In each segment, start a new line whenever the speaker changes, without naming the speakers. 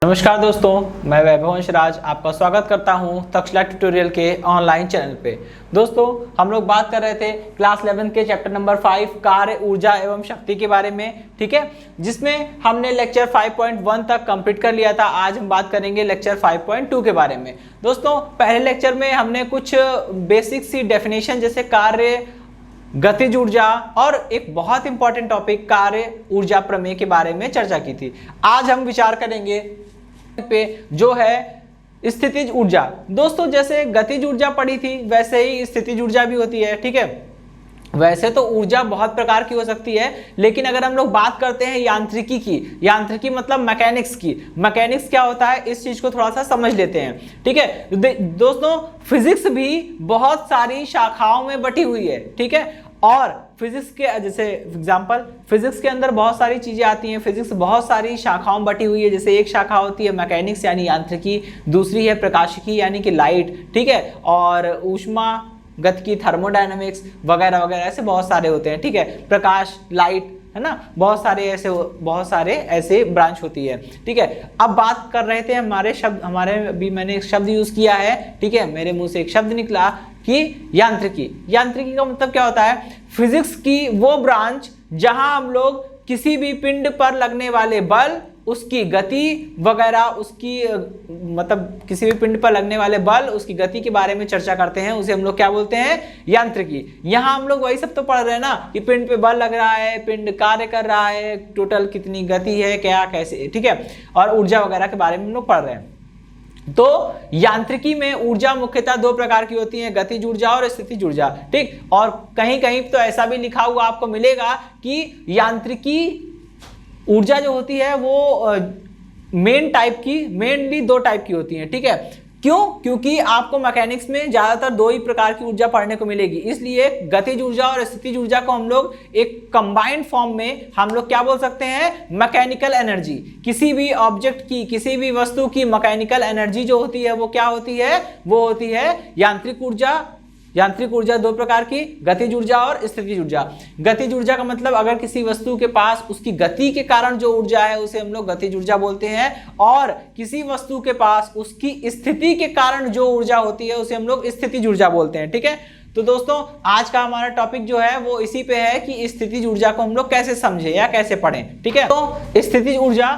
नमस्कार दोस्तों, मैं वैभवंश राज आपका स्वागत करता हूं तक्षशिला ट्यूटोरियल के ऑनलाइन चैनल पे। दोस्तों, हम लोग बात कर रहे थे क्लास 11 के चैप्टर नंबर 5 कार्य, ऊर्जा एवं शक्ति के बारे में, ठीक है, जिसमें हमने लेक्चर 5.1 तक कंप्लीट कर लिया था। आज हम बात करेंगे लेक्चर 5.2 के बारे में। दोस्तों, पहले लेक्चर में हमने कुछ बेसिक सी डेफिनेशन जैसे कार्य, गतिज ऊर्जा और एक बहुत इंपॉर्टेंट टॉपिक कार्य ऊर्जा प्रमेय के बारे में चर्चा की थी। आज हम विचार करेंगे पे जो है स्थितिज ऊर्जा। दोस्तों, जैसे गतिज ऊर्जा पढ़ी थी वैसे ही स्थितिज ऊर्जा भी होती है, ठीक है। वैसे तो ऊर्जा बहुत प्रकार की हो सकती है, लेकिन अगर हम लोग बात करते हैं यांत्रिकी की, यांत्रिकी मतलब मैकेनिक्स की, मैकेनिक्स क्या होता है इस चीज को थोड़ा सा समझ लेते हैं, ठीक है। दोस्तों, फिजिक्स भी बहुत सारी शाखाओं में बटी हुई है, ठीक है। और फिजिक्स के जैसे एग्जांपल, फिजिक्स के अंदर बहुत सारी चीजें आती हैं। फिजिक्स बहुत सारी शाखाओं में बटी हुई है। जैसे एक शाखा होती है मैकेनिक्स यानी यांत्रिकी, दूसरी है प्रकाशिकी यानी कि लाइट, ठीक है, और ऊष्मा गतिकी थर्मोडायनामिक्स वगैरह वगैरह, ऐसे बहुत सारे होते हैं, ठीक है। प्रकाश, लाइट, है ना, बहुत सारे ऐसे ब्रांच होती है, ठीक है। अब बात कर रहे थे हमारे अभी मैंने एक शब्द यूज किया है, ठीक है, मेरे मुंह से एक शब्द निकला कि यांत्रिकी। यांत्रिकी का मतलब क्या होता है? फिजिक्स की वो ब्रांच जहां हम लोग किसी भी पिंड पर लगने वाले बल, उसकी गति वगैरह, उसकी मतलब किसी भी पिंड पर लगने वाले बल, उसकी गति के बारे में चर्चा करते हैं, उसे हम लोग क्या बोलते हैं? यांत्रिकी। यहाँ हम लोग वही सब तो पढ़ रहे हैं ना कि पिंड पे बल लग रहा है, पिंड कार्य कर रहा है, टोटल कितनी गति है, क्या कैसे, ठीक है, और ऊर्जा वगैरह के बारे में हम लोग पढ़ रहे हैं। तो यांत्रिकी में ऊर्जा मुख्यतः दो प्रकार की होती है, गतिज ऊर्जा और स्थितिज ऊर्जा, ठीक। और कहीं कहीं तो ऐसा भी लिखा हुआ आपको मिलेगा कि यांत्रिकी ऊर्जा जो होती है वो मेनली दो टाइप की होती है, ठीक है। क्यों? क्योंकि आपको मैकेनिक्स में ज्यादातर दो ही प्रकार की ऊर्जा पढ़ने को मिलेगी, इसलिए गतिज ऊर्जा और स्थितिज ऊर्जा को हम लोग एक कंबाइंड फॉर्म में हम लोग क्या बोल सकते हैं? Mechanical energy. किसी भी ऑब्जेक्ट की, किसी भी वस्तु की मैकेनिकल एनर्जी जो होती है वो क्या होती है? वो होती है यांत्रिक ऊर्जा। यांत्रिक ऊर्जा दो प्रकार की, गतिज ऊर्जा और स्थितिज ऊर्जा। गतिज ऊर्जा का मतलब अगर किसी वस्तु के पास उसकी गति के कारण जो ऊर्जा है उसे हम लोग गतिज ऊर्जा बोलते हैं, और किसी वस्तु के पास उसकी स्थिति के कारण जो ऊर्जा होती है उसे हम लोग स्थितिज ऊर्जा बोलते हैं, ठीक है। तो दोस्तों, आज का हमारा टॉपिक जो है वो इसी पे है कि स्थितिज ऊर्जा को हम लोग कैसे समझे या कैसे पढ़ें, ठीक है। तो स्थितिज ऊर्जा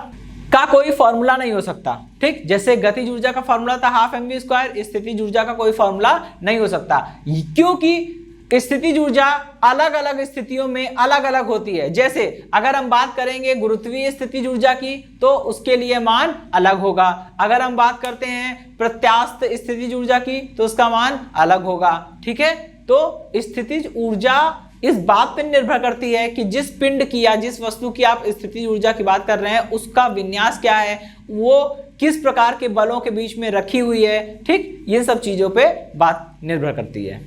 का कोई फॉर्मूला नहीं हो सकता, ठीक। जैसे गतिज ऊर्जा का फॉर्मूला था 12mv², स्थितिज ऊर्जा का कोई फॉर्मूला नहीं हो सकता, क्योंकि स्थितिज ऊर्जा अलग अलग स्थितियों में अलग अलग होती है। जैसे अगर हम बात करेंगे गुरुत्वीय स्थितिज ऊर्जा की तो उसके लिए मान अलग होगा। अगर हम बात करते हैं प्रत्यास्थ स्थितिज ऊर्जा की तो उसका मान अलग होगा, ठीक है। तो स्थितिज ऊर्जा इस बात पर निर्भर करती है कि जिस पिंड की या जिस वस्तु की आप स्थितिज ऊर्जा की बात कर रहे हैं उसका विन्यास क्या है, वो किस प्रकार के बलों के बीच में रखी हुई है, ठीक। ये सब चीजों पे बात निर्भर करती है।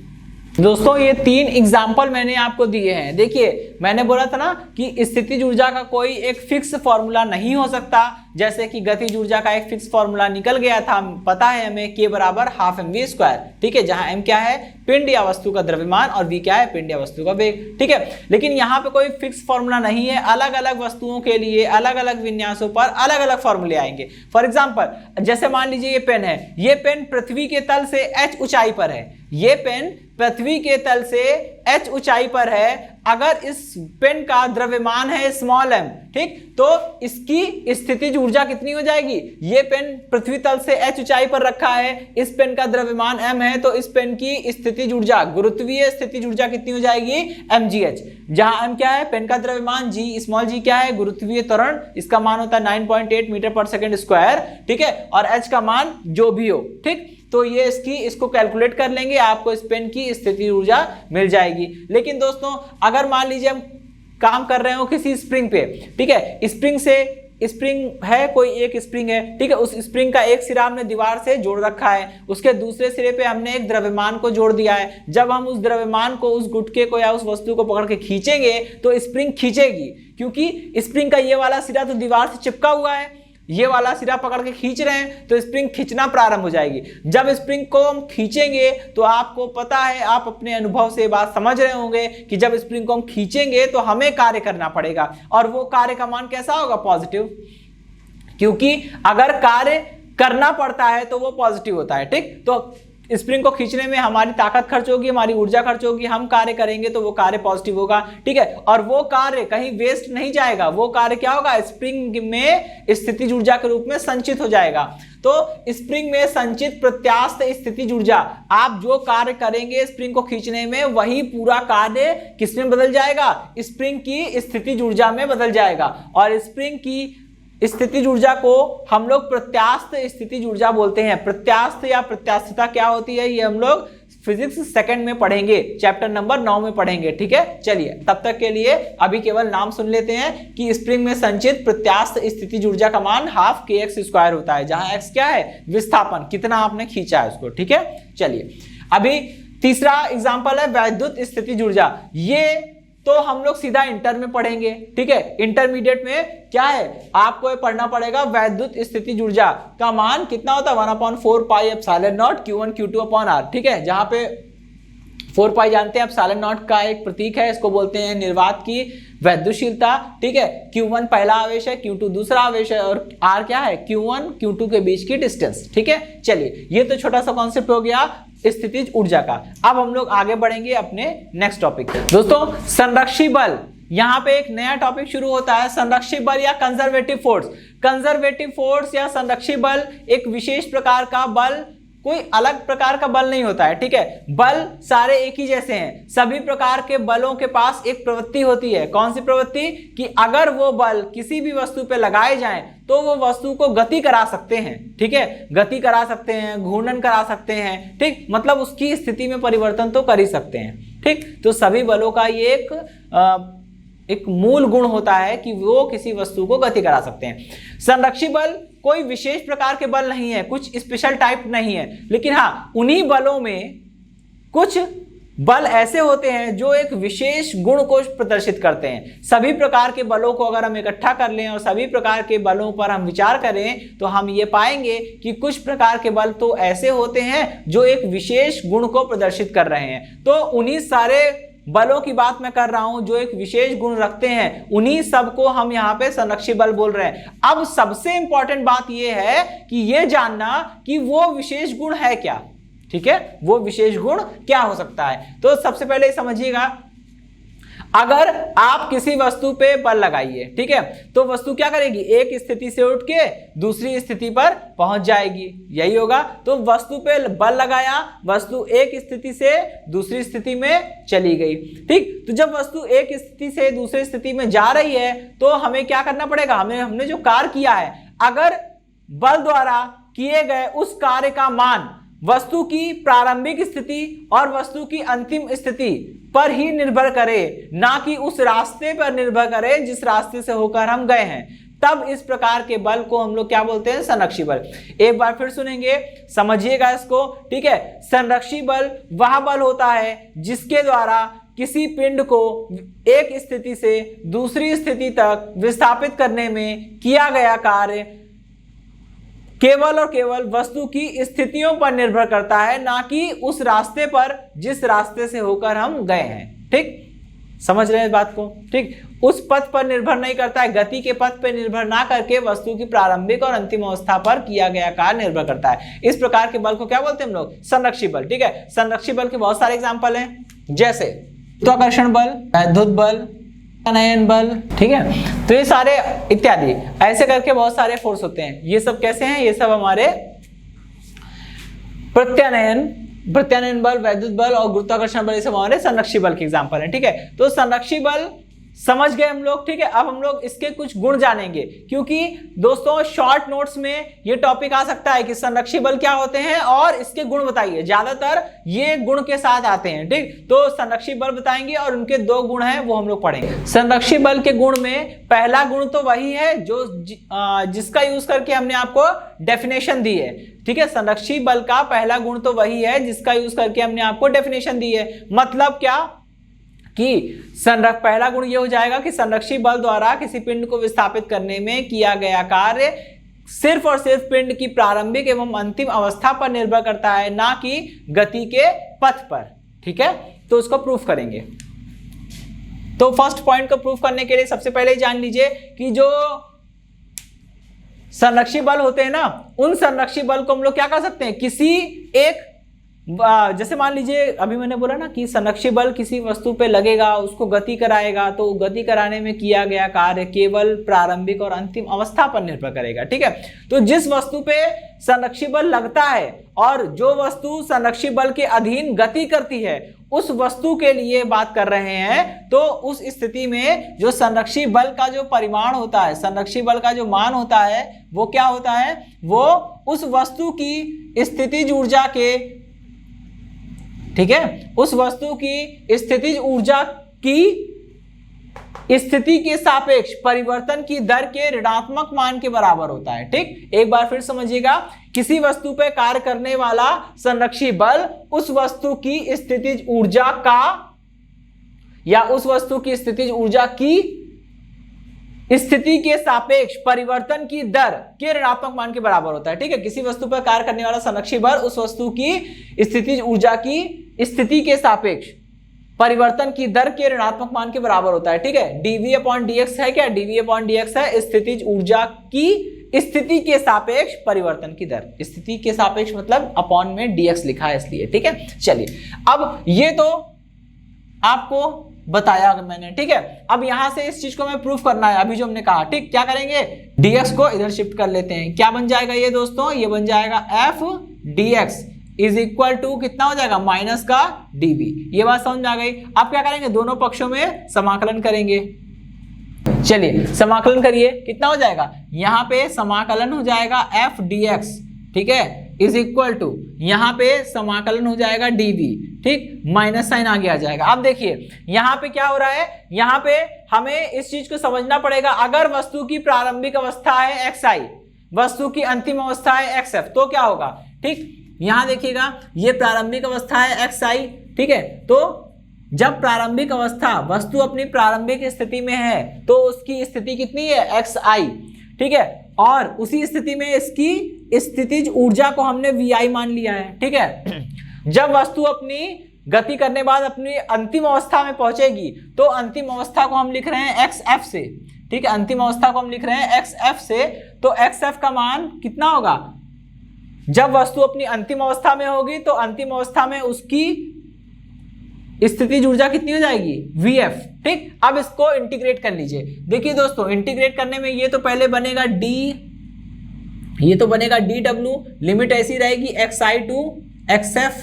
दोस्तों, ये 3 एग्जाम्पल मैंने आपको दिए हैं। देखिए, मैंने बोला था ना कि स्थितिज ऊर्जा का कोई एक फिक्स फॉर्मूला नहीं हो सकता, जैसे कि गतिज ऊर्जा का एक फिक्स फॉर्मूला निकल गया था, पता है हमें, K बराबर 12mv², ठीक है, जहां m क्या है? पिंड या वस्तु का द्रव्यमान, और v क्या है? पिंड या वस्तु का वेग, ठीक है। लेकिन यहाँ पे कोई फिक्स फॉर्मूला नहीं है, अलग अलग वस्तुओं के लिए अलग अलग विन्यासों पर अलग अलग फॉर्मूले आएंगे। फॉर एग्जाम्पल, जैसे मान लीजिए ये पेन है, ये पेन पृथ्वी के तल से h ऊंचाई पर है, ये पेन पृथ्वी के तल से h ऊंचाई पर है। अगर इस पेन का द्रव्यमान है स्मॉल m, ठीक, तो इसकी स्थितिज ऊर्जा कितनी हो जाएगी? ये पेन पृथ्वी तल से h ऊंचाई पर रखा है, इस पेन का द्रव्यमान m है, तो इस पेन की स्थितिज ऊर्जा, गुरुत्वीय स्थितिज ऊर्जा कितनी हो जाएगी? mgh, जहां m क्या है? पेन का द्रव्यमान, g स्मॉल g क्या है? गुरुत्वीय त्वरण, इसका मान होता है 9.8 मीटर पर सेकंड स्क्वायर, ठीक है, और h का मान जो भी हो, ठीक। तो ये इसको कैलकुलेट कर लेंगे, आपको इस पेन की स्थितिज ऊर्जा मिल जाएगी। लेकिन दोस्तों, अगर मान लीजिए हम काम कर रहे हो किसी स्प्रिंग पे, ठीक है, स्प्रिंग है, कोई एक स्प्रिंग है, ठीक है, उस स्प्रिंग का एक सिरा हमने दीवार से जोड़ रखा है, उसके दूसरे सिरे पे हमने एक द्रव्यमान को जोड़ दिया है। जब हम उस द्रव्यमान को, उस गुटके को या उस वस्तु को पकड़ के खींचेंगे तो स्प्रिंग खींचेगी, क्योंकि स्प्रिंग का ये वाला सिरा तो दीवार से चिपका हुआ है, ये वाला सिरा पकड़ के खींच रहे हैं तो स्प्रिंग खींचना प्रारंभ हो जाएगी। जब स्प्रिंग को हम खींचेंगे तो आपको पता है, आप अपने अनुभव से बात समझ रहे होंगे कि जब स्प्रिंग को हम खींचेंगे तो हमें कार्य करना पड़ेगा, और वो कार्य का मान कैसा होगा? पॉजिटिव। क्योंकि अगर कार्य करना पड़ता है तो वो पॉजिटिव होता है। ठीक, तो स्प्रिंग को खींचने में हमारी ताकत खर्च होगी, हमारी ऊर्जा खर्च होगी, हम कार्य करेंगे तो वो कार्य पॉजिटिव होगा। ठीक है, और वो कार्य कहीं वेस्ट नहीं जाएगा, वो कार्य क्या होगा, स्प्रिंग में स्थितिज ऊर्जा के रूप में संचित हो जाएगा। तो स्प्रिंग में संचित प्रत्यास्थ स्थितिज ऊर्जा, आप जो कार्य करेंगे स्प्रिंग को खींचने में, वही पूरा कार्य किसमें बदल जाएगा, स्प्रिंग की स्थितिज ऊर्जा में बदल जाएगा। और स्प्रिंग की स्थितिज ऊर्जा को हम लोग प्रत्यास्थ स्थितिज ऊर्जा बोलते हैं। प्रत्यास्थ या प्रत्यास्थता क्या होती है, ये हम लोग फिजिक्स सेकंड में पढ़ेंगे, चैप्टर नंबर 9 में पढ़ेंगे। ठीक है, चलिए तब तक के लिए अभी केवल नाम सुन लेते हैं कि स्प्रिंग में संचित प्रत्यास्थ स्थितिज ऊर्जा का मान ½ kx² होता है, जहां x क्या है, विस्थापन, कितना आपने खींचा है उसको। ठीक है, चलिए अभी तीसरा एग्जांपल है वैद्युत स्थितिज ऊर्जा। ये तो हम लोग सीधा इंटर में पढ़ेंगे। ठीक है, इंटरमीडिएट में क्या है, आपको ये पढ़ना पड़ेगा वैद्युत स्थितिज ऊर्जा का मान कितना होता है, 1/4 pi epsilon not Q1 Q2/r। ठीक है, जहां पे 4 पाई जानते हैं, एप्सिलॉन नॉट का एक प्रतीक है, इसको बोलते हैं निर्वात की वैद्युशीलता। ठीक है, Q1 पहला आवेश है, Q2 दूसरा आवेश है, और R क्या है, Q1 Q2 के बीच की डिस्टेंस। ठीक है, चलिए ये तो छोटा सा कॉन्सेप्ट हो गया स्थितिज ऊर्जा का। अब हम लोग आगे बढ़ेंगे अपने नेक्स्ट टॉपिक पे। दोस्तों, संरक्षी बल, यहाँ पे एक नया टॉपिक शुरू होता है, संरक्षी बल या कंजर्वेटिव फोर्स। कंजर्वेटिव फोर्स या संरक्षी बल एक विशेष प्रकार का बल, कोई अलग प्रकार का बल नहीं होता है। ठीक है, बल सारे एक ही जैसे हैं। सभी प्रकार के बलों के पास एक प्रवृत्ति होती है। कौन सी प्रवृत्ति, कि अगर वो बल किसी भी वस्तु पे लगाए जाएं तो वो वस्तु को गति करा सकते हैं। ठीक है, गति करा सकते हैं, घूर्णन करा सकते हैं। ठीक, मतलब उसकी स्थिति में परिवर्तन तो कर ही सकते हैं। ठीक, तो सभी बलों का ये एक मूल गुण होता है कि वो किसी वस्तु को गति करा सकते हैं। संरक्षी बल कोई विशेष प्रकार के बल नहीं है, कुछ स्पेशल टाइप नहीं है, लेकिन हाँ उन्हीं बलों में कुछ बल ऐसे होते हैं जो एक विशेष गुण को प्रदर्शित करते हैं। सभी प्रकार के बलों को अगर हम इकट्ठा कर लें और सभी प्रकार के बलों पर हम विचार करें तो हम ये पाएंगे कि कुछ प्रकार के बल तो ऐसे होते हैं जो एक विशेष गुण को प्रदर्शित कर रहे हैं। तो उन्हीं सारे बलों की बात मैं कर रहा हूं जो एक विशेष गुण रखते हैं, उन्हीं सब को हम यहां पे संरक्षी बल बोल रहे हैं। अब सबसे इंपॉर्टेंट बात यह है कि यह जानना कि वो विशेष गुण है क्या। ठीक है, वो विशेष गुण क्या हो सकता है। तो सबसे पहले समझिएगा, अगर आप किसी वस्तु पे बल लगाइए, ठीक है, तो वस्तु क्या करेगी, एक स्थिति से उठ के दूसरी स्थिति पर पहुंच जाएगी, यही होगा। तो वस्तु पे बल लगाया, वस्तु एक स्थिति से दूसरी स्थिति में चली गई। ठीक, तो जब वस्तु एक स्थिति से दूसरी स्थिति में जा रही है तो हमें क्या करना पड़ेगा, हमने जो कार्य किया है, अगर बल द्वारा किए गए उस कार्य का मान वस्तु की प्रारंभिक स्थिति और वस्तु की अंतिम स्थिति पर ही निर्भर करे, ना कि उस रास्ते पर निर्भर करे जिस रास्ते से होकर हम गए हैं, तब इस प्रकार के बल को हम लोग क्या बोलते हैं, संरक्षी बल। एक बार फिर सुनेंगे, समझिएगा इसको। ठीक है, संरक्षी बल वह बल होता है जिसके द्वारा किसी पिंड को एक स्थिति से दूसरी स्थिति तक विस्थापित करने में किया गया कार्य केवल और केवल वस्तु की स्थितियों पर निर्भर करता है, ना कि उस रास्ते पर जिस रास्ते से होकर हम गए हैं। ठीक, समझ रहे हैं इस बात को। ठीक, उस पथ पर निर्भर नहीं करता है, गति के पथ पर निर्भर ना करके वस्तु की प्रारंभिक और अंतिम अवस्था पर किया गया कार्य निर्भर करता है। इस प्रकार के बल को क्या बोलते हैं हम लोग, संरक्षी बल। ठीक है, संरक्षी बल के बहुत सारे एग्जाम्पल हैं, जैसे गुरुत्वाकर्षण बल, वैद्युत बल, नयन बल। ठीक है, तो ये सारे इत्यादि ऐसे करके बहुत सारे फोर्स होते हैं। ये सब कैसे हैं, ये सब हमारे प्रत्यानयन बल, वैद्युत बल और गुरुत्वाकर्षण बल, ये सब हमारे संरक्षी बल के एग्जांपल हैं। ठीक है, तो संरक्षी बल समझ गए हम लोग। ठीक है, अब हम लोग इसके कुछ गुण जानेंगे, क्योंकि दोस्तों शॉर्ट नोट्स में ये टॉपिक आ सकता है कि संरक्षी बल क्या होते हैं और इसके गुण बताइए, ज्यादातर ये गुण के साथ आते हैं। ठीक, तो संरक्षी बल बताएंगे और उनके 2 गुण हैं वो हम लोग पढ़ेंगे। संरक्षी बल के गुण में पहला गुण तो वही है जो जिसका यूज करके हमने आपको डेफिनेशन दी है। ठीक है, संरक्षी बल का पहला गुण तो वही है जिसका यूज करके हमने आपको डेफिनेशन दी है। मतलब क्या कि पहला गुण ये हो जाएगा कि संरक्षी बल द्वारा किसी पिंड को विस्थापित करने में किया गया कार्य सिर्फ और सिर्फ पिंड की प्रारंभिक एवं अंतिम अवस्था पर निर्भर करता है, ना कि गति के पथ पर। ठीक है, तो उसको प्रूफ करेंगे। तो फर्स्ट पॉइंट को प्रूफ करने के लिए सबसे पहले जान लीजिए कि जो संरक्षी बल होते हैं ना, उन संरक्षी बल को हम लोग क्या कर सकते हैं, किसी एक जैसे मान लीजिए अभी मैंने बोला ना कि संरक्षी बल किसी वस्तु पे लगेगा, उसको गति कराएगा, तो गति कराने में किया गया कार्य केवल प्रारंभिक और अंतिम अवस्था पर निर्भर करेगा। ठीक है, तो जिस वस्तु पे संरक्षी बल लगता है और जो वस्तु संरक्षी बल के अधीन गति करती है उस वस्तु के लिए बात कर रहे हैं, तो उस स्थिति में जो संरक्षी बल का जो परिमाण होता है, संरक्षी बल का जो मान होता है वो क्या होता है, वो उस वस्तु की स्थितिज ऊर्जा के, ठीक है, उस वस्तु की स्थितिज ऊर्जा की स्थिति के सापेक्ष परिवर्तन की दर के ऋणात्मक मान के बराबर होता है। ठीक, एक बार फिर समझिएगा, किसी वस्तु पर कार्य करने वाला संरक्षी बल उस वस्तु की स्थितिज ऊर्जा का या उस वस्तु की स्थितिज ऊर्जा की स्थिति के सापेक्ष परिवर्तन की दर के ऋणात्मक मान के बराबर होता है। ठीक है, किसी वस्तु पर कार्य करने वाला संरक्षी बल उस वस्तु की स्थितिज ऊर्जा की स्थिति के सापेक्ष परिवर्तन की दर के ऋणात्मक मान के बराबर होता है। ठीक है, dv/dx है क्या, dv/dx है स्थितिज ऊर्जा की स्थिति के सापेक्ष परिवर्तन की दर, स्थिति के सापेक्ष मतलब अपॉन में dx लिखा है इसलिए। ठीक है, चलिए अब ये तो आपको बताया मैंने। ठीक है, अब यहां से इस चीज को मैं प्रूफ करना है अभी जो हमने कहा। ठीक, क्या करेंगे, dx को इधर शिफ्ट कर लेते हैं। क्या बन जाएगा ये दोस्तों, ये बन जाएगा f dx is equal to कितना हो जाएगा, माइनस का dv। ये बात समझ में आ गई। अब क्या करेंगे, दोनों पक्षों में समाकलन करेंगे। चलिए समाकलन करिए, कितना हो जाएगा, यहां पे समाकलन हो जाएगा f dx, ठीक है, इज इक्वल टू यहां पे समाकलन हो जाएगा dv। ठीक, माइनस साइन आगे आ जाएगा। अब देखिए यहां पे क्या हो रहा है, यहां पे हमें इस चीज को समझना पड़ेगा, अगर वस्तु की प्रारंभिक अवस्था है xi, वस्तु की अंतिम अवस्था है xf, तो क्या होगा। ठीक, यहां देखिएगा ये प्रारंभिक अवस्था है xi। ठीक है, तो जब प्रारंभिक अवस्था वस्तु अपनी प्रारंभिक स्थिति में है तो उसकी स्थिति कितनी है, xi। ठीक है, और उसी स्थिति में इसकी स्थितिज ऊर्जा को हमने vi मान लिया है। ठीक है, जब वस्तु अपनी गति करने बाद अपनी अंतिम अवस्था में पहुंचेगी तो अंतिम अवस्था को हम लिख रहे हैं xf से। ठीक है, अंतिम अवस्था को हम लिख रहे हैं xf से, तो xf का मान कितना होगा, जब वस्तु अपनी अंतिम अवस्था में होगी तो अंतिम अवस्था में उसकी स्थितिज ऊर्जा कितनी हो जाएगी, vf। ठीक, अब इसको इंटीग्रेट कर लीजिए। देखिए दोस्तों, इंटीग्रेट करने में ये तो पहले बनेगा d, ये तो बनेगा dw, लिमिट ऐसी रहेगी xi टू xf।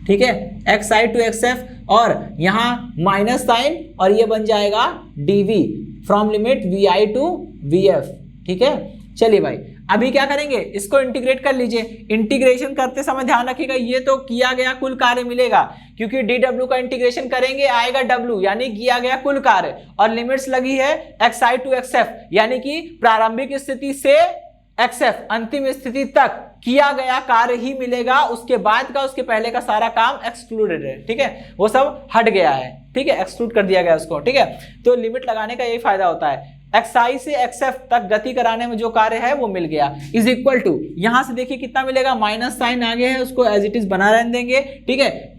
ठीक है, xi टू xf, और यहां माइनस साइन, और ये बन जाएगा dv from limit vi to vf। ठीक है, चलिए भाई अभी क्या करेंगे, इसको इंटीग्रेट कर लीजिए। इंटीग्रेशन करते समय ध्यान रखिएगा ये तो किया गया कुल कार्य मिलेगा, क्योंकि dw का इंटीग्रेशन करेंगे आएगा w, यानी किया गया कुल कार्य, और लिमिट्स लगी है xi टू xf, यानी कि प्रारंभिक स्थिति से xf अंतिम स्थिति तक किया गया कार्य ही मिलेगा, उसके बाद का उसके पहले का सारा काम एक्सक्लूडेड है। ठीक है, वो सब हट गया है। ठीक है, एक्सक्लूड कर दिया गया उसको। ठीक है, तो लिमिट लगाने का यही फायदा होता है, xi से xf तक गति कराने में जो कार्य है वो मिल गया, इज इक्वल टू यहां से देखिए कितना मिलेगा, माइनस साइन आगे है उसको एज इट इज बना रहने देंगे। ठीक है,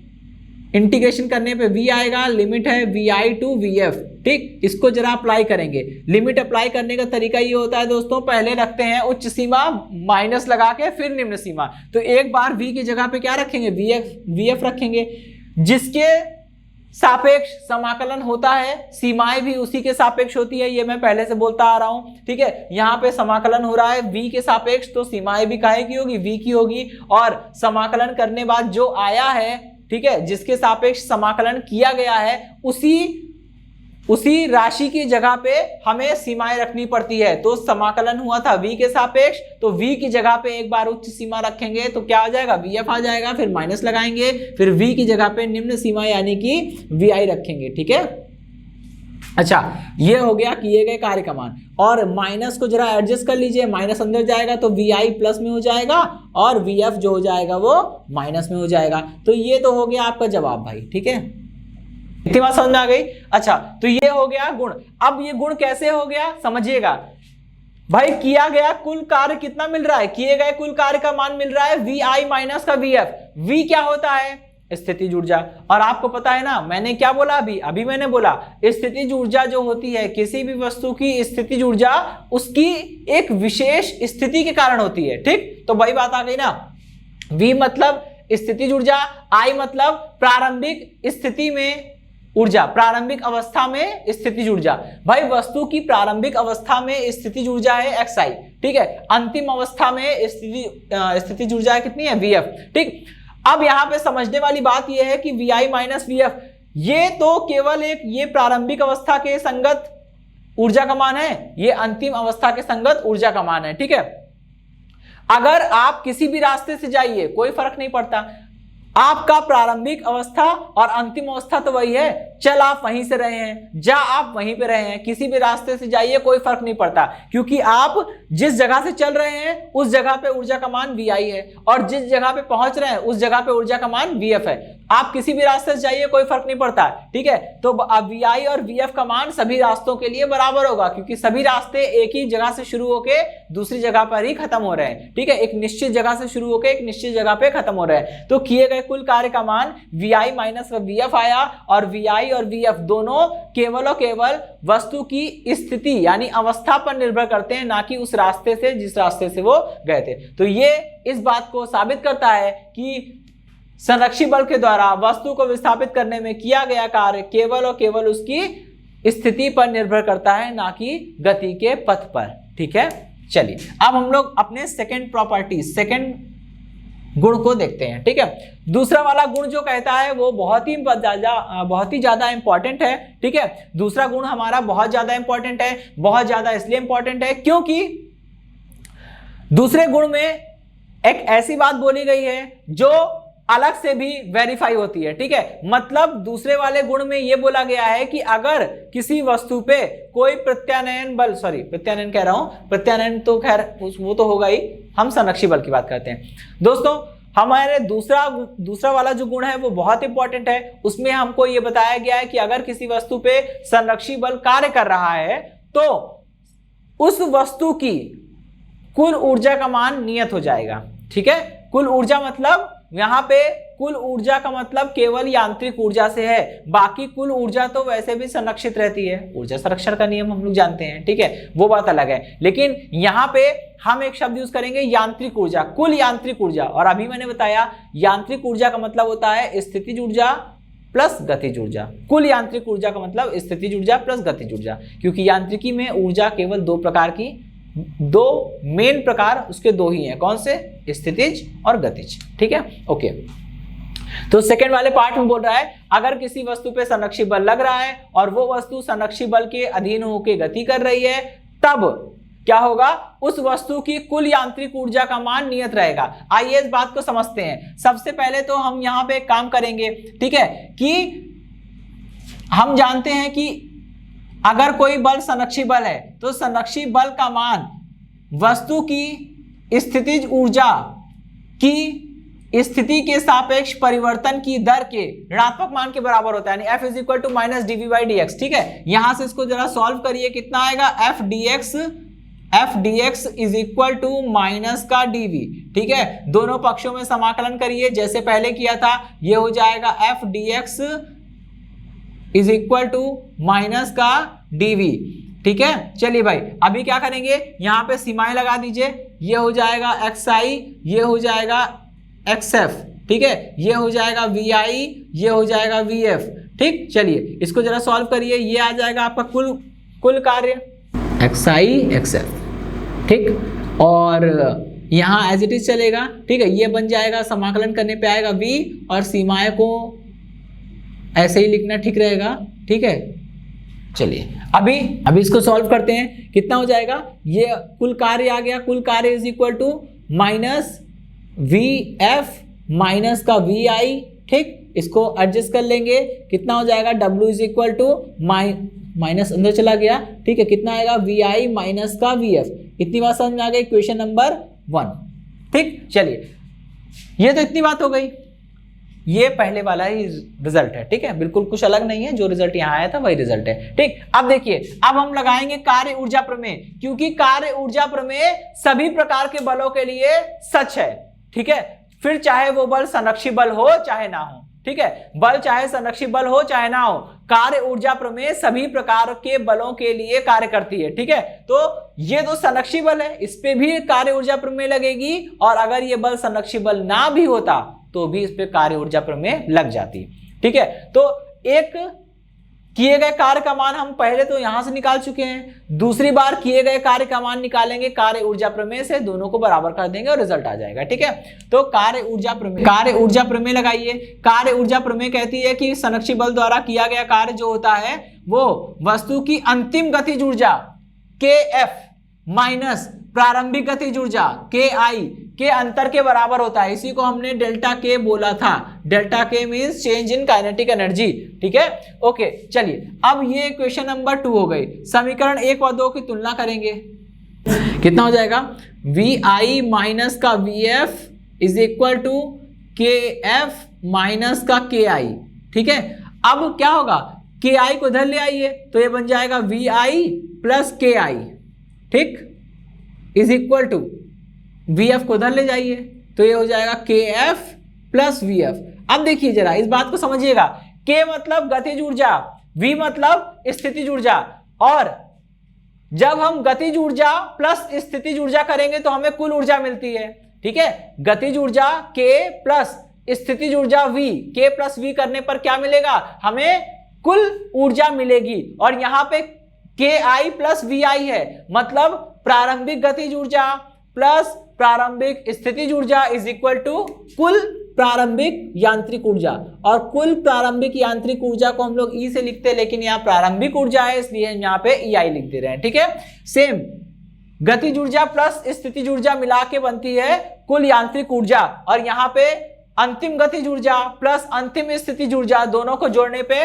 इंटीग्रेशन करने पे v आएगा, लिमिट है vi टू vf। ठीक, इसको जरा अप्लाई करेंगे। लिमिट अप्लाई करने का तरीका ये होता है दोस्तों, पहले रखते हैं उच्च सीमा माइनस लगा के फिर निम्न सीमा, तो एक बार v की जगह पे क्या रखेंगे, vf रखेंगे, जिसके सापेक्ष समाकलन होता है, सीमाएं भी उसी के सापेक्ष होती है, ये मैं पहले से बोलता आ रहा हूं। ठीक है, यहाँ पे समाकलन हो रहा है v के सापेक्ष, तो सीमाएं भी काहे की होगी, v की होगी, और समाकलन करने बाद जो आया है, ठीक है, जिसके सापेक्ष समाकलन किया गया है उसी राशि की जगह पे हमें सीमाएं रखनी पड़ती है। तो समाकलन हुआ था v के सापेक्ष, तो v की जगह पे एक बार उच्च सीमा रखेंगे तो क्या आ जाएगा, vf आ जाएगा, फिर माइनस लगाएंगे, फिर v की जगह पे निम्न सीमा यानी कि vi रखेंगे। ठीक है, अच्छा ये हो गया किए गए कार्य का मान, और माइनस को जरा एडजस्ट कर लीजिए, माइनस अंदर जाएगा तो vi प्लस में हो जाएगा, और vf जो हो जाएगा वो माइनस में हो जाएगा। तो ये तो हो गया आपका जवाब भाई। ठीक है, इतनी बात समझ में आ गई। अच्छा, तो ये हो गया गुण। अब ये गुण कैसे हो गया समझिएगा भाई, किया गया कुल कार्य कितना मिल रहा है, किए गए कुल कार्य का मान मिल रहा है vi माइनस का vf। v क्या होता है, स्थितिज ऊर्जा। और आपको पता है ना, मैंने क्या बोला अभी मैंने बोला स्थितिज ऊर्जा जो होती है, किसी भी वस्तु की स्थितिज ऊर्जा उसकी एक विशेष स्थिति के कारण होती है। ठीक, तो वही बात आ गई ना, V मतलब स्थितिज ऊर्जा, I मतलब प्रारंभिक स्थिति में ऊर्जा, प्रारंभिक अवस्था में स्थितिज ऊर्जा। भाई वस्तु की प्रारंभिक अवस्था में स्थितिज ऊर्जा है xi, ठीक है, अंतिम अवस्था में स्थितिज ऊर्जा कितनी है Vf। ठीक, अब यहां पे समझने वाली बात यह है कि Vi माइनस Vf ये तो केवल एक ये प्रारंभिक अवस्था के संगत ऊर्जा का मान है, ये अंतिम अवस्था के संगत ऊर्जा का मान है। ठीक है, अगर आप किसी भी रास्ते से जाइए कोई फर्क नहीं पड़ता, आपका प्रारंभिक अवस्था और अंतिम अवस्था तो वही है, चल आप वहीं से रहे हैं, जा आप वहीं पे रहे हैं, किसी भी रास्ते से जाइए कोई फर्क नहीं पड़ता, क्योंकि आप जिस जगह से चल रहे हैं उस जगह पे ऊर्जा का मान Vi है और जिस जगह पे पहुंच रहे हैं उस जगह पे ऊर्जा का मान Vf है। आप किसी भी रास्ते से जाइए कोई फर्क नहीं पड़ता। ठीक है, तो Vi और Vf का मान सभी रास्तों के लिए बराबर होगा, क्योंकि सभी रास्ते एक ही जगह से शुरू होके दूसरी जगह पर ही खत्म हो रहे हैं। ठीक है, एक निश्चित जगह से शुरू होके एक निश्चित जगह पे खत्म हो रहे हैं। तो किए गए कुल कार्य का मान Vi माइनस Vf आया, और Vi और Vf दोनों केवल और केवल वस्तु की स्थिति यानी अवस्था पर निर्भर करते हैं, ना कि उस रास्ते से जिस रास्ते से वो गए थे। तो ये इस बात को साबित करता है कि संरक्षी बल के द्वारा वस्तु को विस्थापित करने में किया गया कार्य केवल और केवल उसकी स्थिति पर निर्भर करता है, ना कि गति के पथ पर। ठीक है, चलिए अब हम लोग अपने सेकंड प्रॉपर्टी, सेकंड गुण को देखते हैं। ठीक है, दूसरा वाला गुण जो कहता है वो बहुत ही ज्यादा इंपॉर्टेंट है। ठीक है, दूसरा गुण हमारा बहुत ज्यादा इंपॉर्टेंट है, बहुत ज्यादा इसलिए इंपॉर्टेंट है क्योंकि दूसरे गुण में एक ऐसी बात बोली गई है जो अलग से भी वेरीफाई होती है। ठीक है, मतलब दूसरे वाले गुण में यह बोला गया है कि अगर किसी वस्तु पे कोई प्रत्यानयन बल, सॉरी प्रत्यानयन कह रहा हूं, प्रत्यानयन तो खैर वो तो होगा ही, हम संरक्षी बल की बात करते हैं। दोस्तों हमारे दूसरा वाला जो गुण है वो बहुत इंपॉर्टेंट है। उसमें हमको ये बताया गया है कि अगर किसी वस्तु पे संरक्षी बल कार्य कर रहा है तो उस वस्तु की कुल ऊर्जा का मान नियत हो जाएगा। ठीक है, कुल ऊर्जा मतलब यहां पे कुल ऊर्जा का मतलब केवल यांत्रिक ऊर्जा से है, बाकी कुल ऊर्जा तो वैसे भी संरक्षित रहती है। ऊर्जा संरक्षण का नियम हम लोग जानते हैं। ठीक है, वो बात अलग है, लेकिन यहां पे हम एक शब्द यूज करेंगे यांत्रिक ऊर्जा, कुल यांत्रिक ऊर्जा। और अभी मैंने बताया यांत्रिक ऊर्जा का मतलब होता है स्थितिज ऊर्जा प्लस गतिज ऊर्जा। कुल यांत्रिक ऊर्जा का मतलब स्थितिज ऊर्जा प्लस गतिज ऊर्जा, क्योंकि यांत्रिकी में ऊर्जा केवल दो प्रकार की, दो मेन प्रकार उसके दो ही हैं, कौन से, स्थितिज और गतिज। ठीक है, ओके। तो सेकंड वाले पार्ट में बोल रहा है अगर किसी वस्तु पे संरक्षी बल लग रहा है और वो वस्तु संरक्षी बल के अधीन होकर गति कर रही है, तब क्या होगा, उस वस्तु की कुल यांत्रिक ऊर्जा का मान नियत रहेगा। आइए इस बात को समझते हैं। सबसे पहले तो हम यहां पे एक काम करेंगे, ठीक है, कि हम जानते हैं कि अगर कोई बल संरक्षी बल है तो संरक्षी बल का मान वस्तु की स्थितिज ऊर्जा की स्थिति के सापेक्ष परिवर्तन की दर के ऋणात्मक मान के बराबर होता है, यानी F is equal to minus dV/dx। ठीक है, यहां से इसको जरा सॉल्व करिए, कितना आएगा, F dx is equal to minus का dV। ठीक है, दोनों पक्षों में समाकलन करिए जैसे पहले किया था, ये हो जाएगा F dx is equal to minus का dV। ठीक है, चलिए भाई अभी क्या करेंगे, यहां पे सीमाएं लगा दीजिए, ये हो जाएगा xi, ये हो जाएगा xf। ठीक है, ये हो जाएगा vi, ये हो जाएगा vf। ठीक, चलिए इसको जरा सॉल्व करिए, ये आ जाएगा आपका कुल कार्य xi xf। ठीक, और यहां एज इट इज चलेगा। ठीक है, ये बन जाएगा, समाकलन करने पे आएगा v, और सीमाएं को ऐसे ही लिखना ठीक रहेगा। ठीक है, चलिए अभी इसको सॉल्व करते हैं, कितना हो जाएगा, ये कुल कार्य आ गया, कुल कार्य is equal to minus vf minus का vi। ठीक, इसको एडजस्ट कर लेंगे, कितना हो जाएगा, w is equal to minus अंदर चला गया। ठीक है, कितना आएगा, vi माइनस का vf। इतनी बात समझ में आ गई, क्वेश्चन नंबर 1। ठीक, चलिए ये तो इतनी बात हो गई, ये पहले वाला ही रिजल्ट है। ठीक है, बिल्कुल कुछ अलग नहीं है, जो रिजल्ट यहाँ आया था वही रिजल्ट है। ठीक, अब देखिए, अब हम लगाएंगे कार्य ऊर्जा प्रमेय, क्योंकि कार्य ऊर्जा प्रमेय सभी प्रकार के बलों के लिए सच है। ठीक है, फिर चाहे वो बल संरक्षी बल हो चाहे ना हो। ठीक है, बल चाहे संरक्षित बल हो चाहे ना हो, कार्य ऊर्जा प्रमेय सभी प्रकार के बलों के लिए कार्य करती है। ठीक है, तो ये तो संरक्षित बल है, इस पे भी कार्य ऊर्जा प्रमेय लगेगी, और अगर ये बल संरक्षित बल ना भी होता तो भी इस पे कार्य ऊर्जा प्रमेय लग जाती। ठीक है, तो एक किए गए कार्य का मान हम पहले तो यहां से निकाल चुके हैं, दूसरी बार किए गए कार्य का मान निकालेंगे कार्य ऊर्जा प्रमेय से, दोनों को बराबर कर देंगे और रिजल्ट आ जाएगा। ठीक है, तो कार्य ऊर्जा प्रमेय लगाइए। कार्य ऊर्जा प्रमेय कहती है कि संरक्षित बल द्वारा किया गया कार्य जो होता है वो वस्तु की अंतिम गतिज ऊर्जा kF माइनस प्रारंभिक गतिज ऊर्जा KI के अंतर के बराबर होता है। इसी को हमने डेल्टा K बोला था। Delta K means change in kinetic energy. ठीक है, ओके, चलिए अब ये क्वेश्चन नंबर 2 हो गई। समीकरण 1 और 2 की तुलना करेंगे, कितना हो जाएगा, VI माइनस का VF is equal to KF minus का KI। ठीक है, अब क्या होगा, KI को इधर ले आइए तो ये बन जाएगा VI प्लस KI, ठीक, इज इक्वल टू VF को उधर ले जाइए तो ये हो जाएगा KF प्लस VF। अब देखिए जरा इस बात को समझिएगा, K मतलब गतिज ऊर्जा, V मतलब स्थितिज ऊर्जा, और जब हम गतिज ऊर्जा प्लस स्थितिज ऊर्जा करेंगे तो हमें कुल ऊर्जा मिलती है। ठीक है, गतिज ऊर्जा K प्लस स्थितिज ऊर्जा V, K प्लस V करने पर क्या मिलेगा, हमें कुल ऊर्जा मिलेगी, और यहां पे KI प्लस VI है, मतलब प्रारंभिक गतिज ऊर्जा प्लस प्रारंभिक स्थितिज ऊर्जा इज इक्वल टू कुल प्रारंभिक यांत्रिक ऊर्जा, और कुल प्रारंभिक यांत्रिक ऊर्जा को हम लोग E से लिखते हैं, लेकिन यहाँ प्रारंभिक ऊर्जा है इसलिए हम यहाँ पे EI लिख दे रहे हैं। ठीक है, सेम गतिज ऊर्जा प्लस स्थितिज ऊर्जा मिला के बनती है कुल यांत्रिक ऊर्जा, और यहाँ पे अंतिम गतिज ऊर्जा प्लस अंतिम स्थितिज ऊर्जा दोनों को जोड़ने पे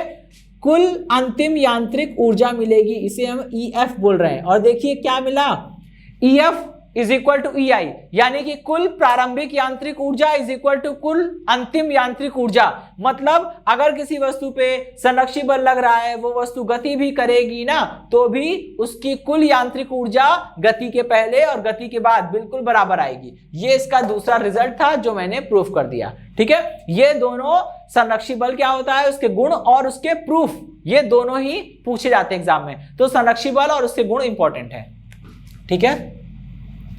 कुल अंतिम यांत्रिक ऊर्जा मिलेगी, इसे हम EF बोल रहे हैं। और देखिए क्या मिला, EF is equal to EI, यानी कि कुल प्रारंभिक यांत्रिक ऊर्जा इज इक्वल टू कुल अंतिम यांत्रिक ऊर्जा। मतलब अगर किसी वस्तु पे संरक्षित बल लग रहा है, वो वस्तु गति भी करेगी ना, तो भी उसकी कुल यांत्रिक ऊर्जा गति के पहले और गति के बाद बिल्कुल बराबर आएगी। ये इसका दूसरा रिजल्ट था जो मैंने प्रूफ कर दिया। ठीक है, ये दोनों संरक्षित बल क्या होता है, उसके गुण और उसके प्रूफ, ये दोनों ही पूछे जाते हैं एग्जाम में, तो संरक्षित बल और उसके गुण इंपॉर्टेंट है। ठीक है,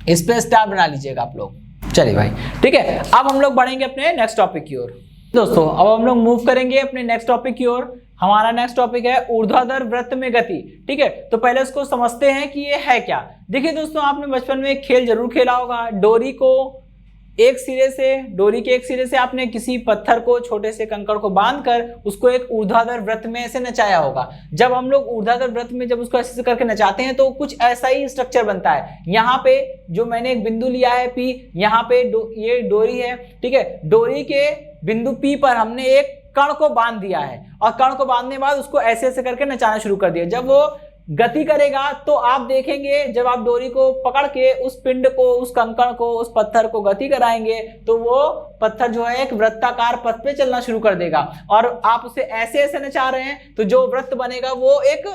इस पे स्टार बना लीजिएगा आप लोग। चलिए भाई, ठीक है, अब हम लोग बढ़ेंगे अपने नेक्स्ट टॉपिक की ओर। दोस्तों अब हम लोग मूव करेंगे अपने नेक्स्ट टॉपिक की ओर। हमारा नेक्स्ट टॉपिक है ऊर्ध्वाधर वृत्त में गति। ठीक है, तो पहले उसको समझते हैं कि ये है क्या। देखिए दोस्तों, आपने बचपन में एक खेल जरूर खेला होगा, डोरी के एक सिरे से आपने किसी पत्थर को, छोटे से कंकड़ को बांधकर उसको एक ऊर्ध्वाधर वृत्त में ऐसे नचाया होगा। जब हम लोग ऊर्ध्वाधर वृत्त में जब उसको ऐसे करके नचाते हैं तो कुछ ऐसा ही स्ट्रक्चर बनता है। यहाँ पे जो मैंने एक बिंदु लिया है P, यहाँ पे ये डोरी है। ठीक है, डोरी के बिंदु P पर हमने एक कण को बांध दिया है, और कण को बांधने के बाद उसको ऐसे ऐसे करके नचाना शुरू कर दिया। जब वो गति करेगा तो आप देखेंगे, जब आप डोरी को पकड़ के उस पिंड को, उस कंकड़ को, उस पत्थर को गति कराएंगे तो वो पत्थर जो है एक वृत्ताकार पथ पे चलना शुरू कर देगा, और आप उसे ऐसे ऐसे नचा रहे हैं तो जो वृत्त बनेगा वो एक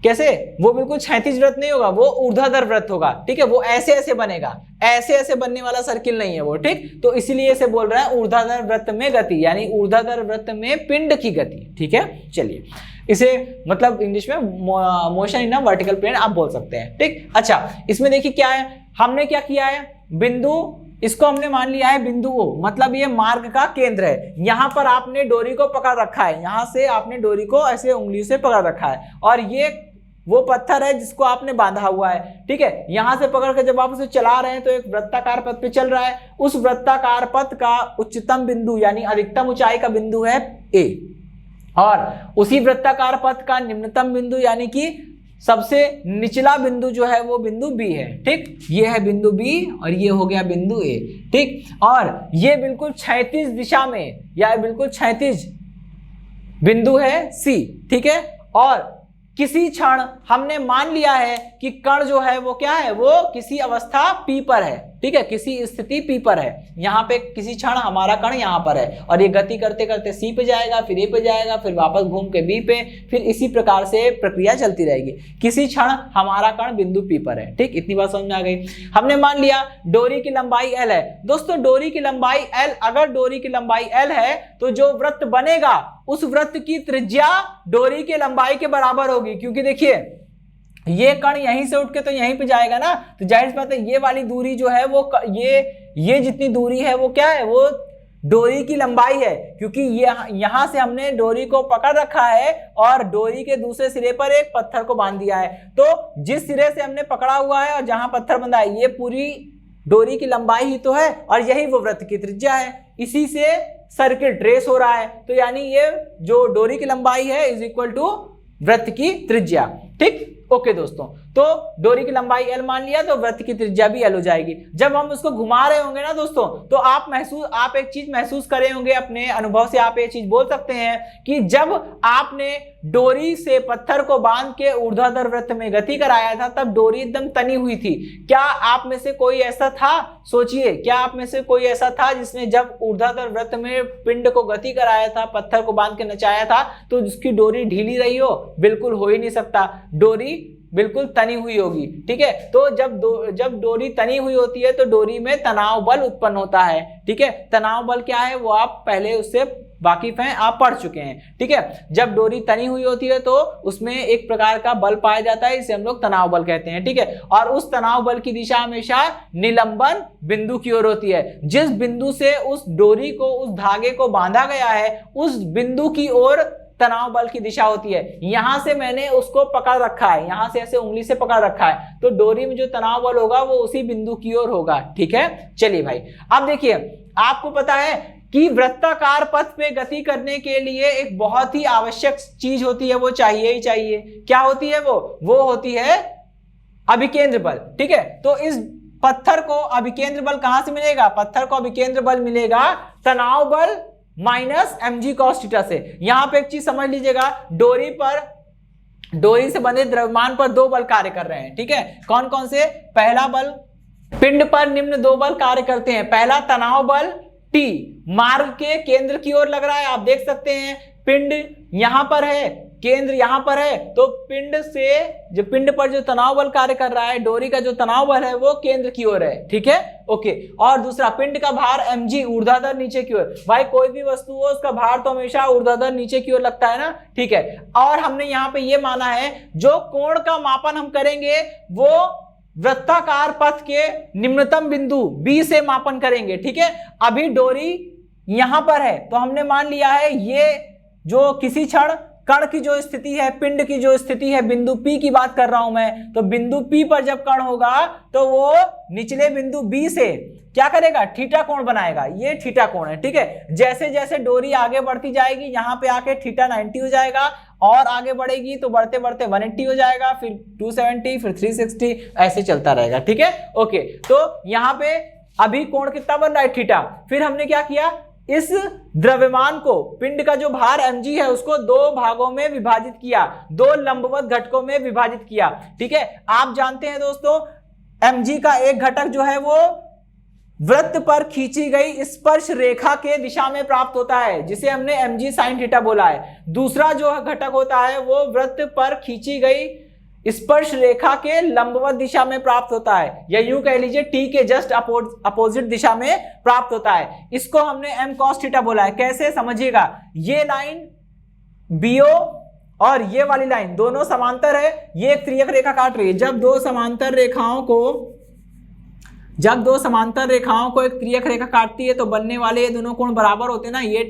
कैसे, वो बिल्कुल क्षैतिज वृत्त नहीं होगा, वो ऊर्ध्वाधर वृत्त होगा। ठीक है, वो ऐसे ऐसे बनेगा, ऐसे ऐसे बनने वाला सर्किल नहीं है वो। ठीक, तो इसीलिए इसे बोल रहा है ऊर्ध्वाधर वृत्त में गति, यानी ऊर्ध्वाधर वृत्त में पिंड की गति। ठीक है, चलिए इसे मतलब इंग्लिश में motion in a vertical plane आप बोल सकते हैं। ठीक, अच्छा इसमें देखिए क्या है, हमने क्या किया है, बिंदु, इसको हमने मान लिया है बिंदु O, मतलब ये मार्ग का केंद्र है। यहाँ पर आपने डोरी को पकड़ रखा है, यहाँ से आपने डोरी को ऐसे उंगली से पकड़ रखा है, और ये वो पत्थर है जिसको आपने बांधा हुआ है। ठीक है, यहां से पकड़ के जब आप उसे चला रहे हैं तो एक वृत्ताकार पथ पे चल रहा है। उस वृत्ताकार पथ का उच्चतम बिंदु यानी अधिकतम ऊंचाई का बिंदु है A, और उसी वृत्ताकार पथ का निम्नतम बिंदु यानी कि सबसे निचला बिंदु जो है वो बिंदु B है। ठीक, ये है बिंदु B और ये हो गया बिंदु A। ठीक, और ये बिल्कुल क्षैतिज दिशा में या बिल्कुल क्षैतिज बिंदु है C। ठीक है, और किसी क्षण हमने मान लिया है कि कण जो है वो क्या है, वो किसी अवस्था P पर है। ठीक है, किसी स्थिति P पर है, यहाँ पे किसी क्षण हमारा कण यहाँ पर है और ये गति करते करते C पे जाएगा, फिर A पे जाएगा, फिर वापस घूम के B पे, फिर इसी प्रकार से प्रक्रिया चलती रहेगी। किसी क्षण हमारा कण बिंदु P पर है। ठीक, इतनी बात समझ में आ गई। हमने मान लिया डोरी की लंबाई L है। दोस्तों डोरी की लंबाई L, अगर डोरी की लंबाई L है तो जो वृत्त बनेगा उस वृत्त की त्रिज्या डोरी की लंबाई के बराबर होगी, क्योंकि देखिए ये कण यहीं से उठ के तो यहीं पे जाएगा ना, तो जाहिर सी बात है ये वाली दूरी जो है वो ये जितनी दूरी है वो क्या है, वो डोरी की लंबाई है, क्योंकि यहां से हमने डोरी को पकड़ रखा है और डोरी के दूसरे सिरे पर एक पत्थर को बांध दिया है। तो जिस सिरे से हमने पकड़ा हुआ है और जहां पत्थर बंधा है ये पूरी डोरी की लंबाई ही तो है और यही वो वृत्त की त्रिज्या है, इसी से सर्किल ट्रेस हो रहा है। तो यानी ये जो डोरी की लंबाई है इज इक्वल टू वृत्त की त्रिज्या। ठीक, ओके दोस्तों, तो डोरी की लंबाई L मान लिया तो वृत्त की त्रिज्या भी L हो जाएगी। जब हम उसको घुमा रहे होंगे ना दोस्तों, तो आप एक चीज महसूस करे होंगे, अपने अनुभव से आप एक चीज बोल सकते हैं कि जब आपने डोरी से पत्थर को बांध के ऊर्ध्वाधर वृत्त में गति कराया था तब डोरी एकदम तनी हुई थी। क्या आप में से कोई ऐसा था, सोचिए, क्या आप में से कोई ऐसा था जिसने जब ऊर्ध्वाधर वृत्त में पिंड को गति कराया था, पत्थर को बांध के नचाया था, तो उसकी डोरी ढीली रही हो? बिल्कुल हो ही नहीं सकता, डोरी बिल्कुल तनी हुई होगी। ठीक है, तो जब डोरी तनी हुई होती है तो डोरी में तनाव बल उत्पन्न होता है। ठीक है, तनाव बल क्या है वो आप पहले उससे वाकिफ हैं, आप पढ़ चुके हैं। ठीक है, जब डोरी तनी हुई होती है तो उसमें एक प्रकार का बल पाया जाता है, इसे हम लोग तनाव बल कहते हैं। ठीक है, और उस तनाव बल की दिशा हमेशा निलंबन बिंदु की ओर होती है। जिस बिंदु से उस डोरी को, उस धागे को बांधा गया है, उस बिंदु की ओर तनाव बल की दिशा होती है। यहां से मैंने उसको पकड़ रखा है, यहां से ऐसे उंगली से पकड़ रखा है, तो डोरी में जो तनाव बल होगा वो उसी बिंदु की ओर होगा। ठीक है, चलिए भाई, अब देखिए आपको पता है कि वृत्ताकार पथ पे गति करने के लिए एक बहुत ही आवश्यक चीज होती है, वो चाहिए ही चाहिए। क्या होती है वो होती है अभिकेंद्र बल। ठीक है, तो इस पत्थर को अभिकेंद्र बल कहां से मिलेगा? पत्थर को अभिकेंद्र बल मिलेगा तनाव बल माइनस mg cos थीटा से। यहां पे एक चीज समझ लीजिएगा, डोरी से बंधे द्रव्यमान पर दो बल कार्य कर रहे हैं। ठीक है, कौन कौन से? पहला बल, पिंड पर निम्न दो बल कार्य करते हैं। पहला तनाव बल T मार्ग के केंद्र की ओर लग रहा है, आप देख सकते हैं पिंड यहां पर है, केंद्र यहां पर है, तो पिंड पर जो तनाव बल कार्य कर रहा है, डोरी का जो तनाव बल है वो केंद्र की ओर है। ठीक है, ओके। और दूसरा, पिंड का भार mg ऊर्ध्वाधर नीचे की ओर। भाई कोई भी वस्तु हो उसका भार तो हमेशा ऊर्ध्वाधर नीचे की ओर लगता है ना। ठीक है, और हमने यहाँ पे ये माना है जो कोण का मापन हम करेंगे वो वृत्ताकार पथ के निम्नतम बिंदु B से मापन करेंगे। ठीक है, अभी डोरी यहां पर है तो हमने मान लिया है ये जो किसी क्षण कण की जो स्थिति है, पिंड की जो स्थिति है, बिंदु P की बात कर रहा हूं मैं, तो बिंदु P पर जब कण होगा तो वो निचले बिंदु B से क्या करेगा? थीटा कोण बनाएगा। ये थीटा कोण है। ठीक है, जैसे जैसे डोरी आगे बढ़ती जाएगी यहाँ पे आके थीटा 90 हो जाएगा और आगे बढ़ेगी तो बढ़ते बढ़ते 180 हो जाएगा, फिर 270, फिर 360, ऐसे चलता रहेगा। ठीक है, ओके। तो यहाँ पे अभी कोण कितना बन रहा है? थीटा। फिर हमने क्या किया, इस द्रव्यमान को, पिंड का जो भार mg है उसको दो भागों में विभाजित किया, दो लंबवत घटकों में विभाजित किया। ठीक है, आप जानते हैं दोस्तों mg का एक घटक जो है वो वृत्त पर खींची गई स्पर्श रेखा के दिशा में प्राप्त होता है, जिसे हमने mg sin थीटा बोला है। दूसरा जो घटक होता है वो वृत्त पर खींची गई स्पर्श रेखा के लंबवत दिशा में प्राप्त होता है, या यूं कह लीजिए t के जस्ट अपोजिट दिशा में प्राप्त होता है। इसको हमने m cos थीटा बोला है। कैसे? समझिएगा, ये लाइन BO और ये वाली लाइन दोनों समांतर है, ये एक त्रियक रेखा काट रही है। जब दो समांतर रेखाओं को एक त्रियक रेखा काटती है तो बनने वाले ये दोनों कोण बराबर होते हैं ना, ये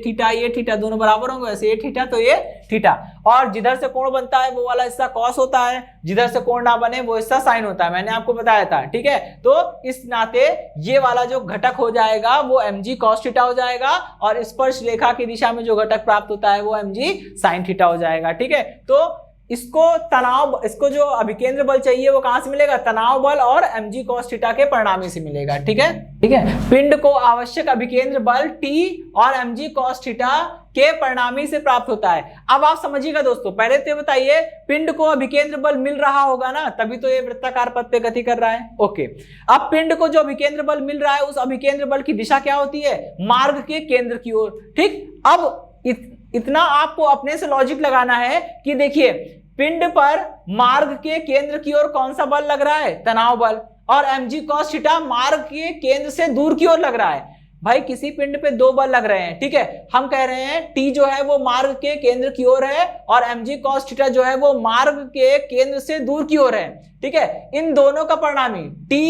थीटा दोनों बराबर होंगे, वैसे ये थीटा तो ये थीटा। और जिधर से कोण बनता है वो वाला हिस्सा कॉस होता है, जिधर से कोण ना बने वो हिस्सा साइन होता है, मैंने आपको बताया था। ठीक है, तो इस नाते ये वाला जो घटक हो जाएगा वो mg cos थीटा हो जाएगा और स्पर्श रेखा की दिशा में जो घटक प्राप्त होता है वो mg sin थीटा हो जाएगा। ठीक है, तो इसको जो अभिकेंद्र बल चाहिए वो कहां से मिलेगा, तनाव बल और mg cos थीटा के परिणामी से मिलेगा। ठीक है, पिंड को आवश्यक अभिकेंद्र बल T और mg cos थीटा के परिणामी से प्राप्त होता है। अब आप समझिएगा दोस्तों, पहले तो बताइए पिंड को अभिकेंद्र बल मिल रहा होगा ना, तभी तो ये वृत्ताकार पथ पे गति कर रहा है। ओके, अब पिंड को जो अभिकेंद्र बल मिल रहा है उस अभिकेंद्र बल की दिशा क्या होती है, मार्ग के केंद्र की ओर। ठीक, अब इतना आपको अपने से लॉजिक लगाना है कि देखिए पिंड पर मार्ग के केंद्र की ओर कौन सा बल लग रहा है, तनाव बल, और mg cos थीटा मार्ग के केंद्र से दूर की ओर लग रहा है। भाई किसी पिंड पे दो बल लग रहे हैं, ठीक है, हम कह रहे हैं T जो है वो मार्ग के केंद्र की ओर है और mg cos थीटा जो है वो मार्ग के केंद्र से दूर की ओर है। ठीक है, इन दोनों का परिणामी T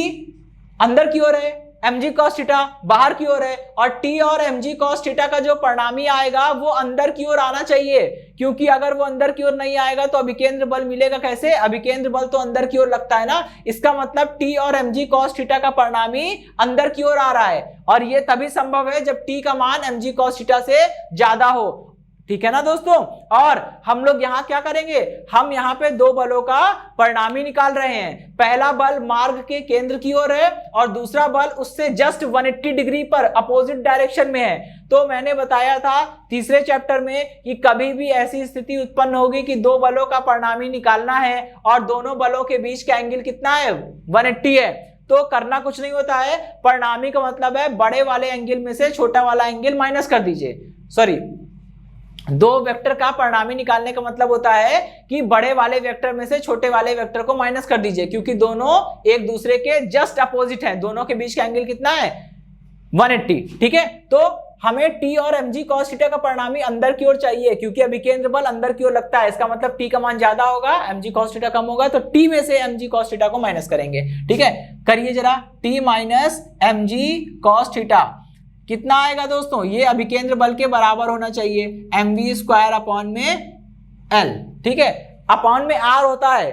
अंदर की ओर है, mg cos थीटा बाहर की ओर है, और T और mg cos थीटा का जो परिणामी आएगा वो अंदर की ओर आना चाहिए, क्योंकि अगर वो अंदर की ओर नहीं आएगा तो अभिकेंद्र बल मिलेगा कैसे, अभिकेंद्र बल तो अंदर की ओर लगता है ना, इसका मतलब T और mg cos थीटा का परिणामी अंदर की ओर आ रहा है, और ये तभी संभव है जब T का मान mg cos थीटा से ज्यादा हो। ठीक है ना दोस्तों, और हम लोग यहाँ क्या करेंगे, हम यहाँ पे दो बलों का परिणामी निकाल रहे हैं। पहला बल मार्ग के केंद्र की ओर है और दूसरा बल उससे जस्ट 180 डिग्री पर अपोजिट डायरेक्शन में है। तो मैंने बताया था तीसरे चैप्टर में कि कभी भी ऐसी स्थिति उत्पन्न होगी कि दो बलों का परिणामी निकालना है और दोनों बलों के बीच का एंगल कितना है, 180 है। तो करना कुछ नहीं होता है, परिणामी का मतलब है बड़े वाले एंगल में से छोटा वाला एंगल माइनस कर दीजिए। सॉरी, दो वेक्टर का परिणामी निकालने का मतलब होता है कि बड़े वाले वेक्टर में से छोटे वाले वेक्टर को माइनस कर दीजिए, क्योंकि दोनों एक दूसरे के जस्ट अपोजिट हैं, दोनों के बीच का एंगल कितना है, 180। ठीक है, तो हमें T और mg cos थीटा का परिणामी अंदर की ओर चाहिए, क्योंकि अभिकेंद्र बल अंदर की ओर लगता है, इसका मतलब T का मान ज्यादा होगा, mg cos थीटा कम होगा, तो T में से mg cos थीटा को माइनस करेंगे। ठीक है, करिए जरा, T minus mg cos theta कितना आएगा दोस्तों, ये अभिकेंद्र बल के बराबर होना चाहिए, mv स्क्वायर अपॉन में l। ठीक है, अपॉन में r होता है,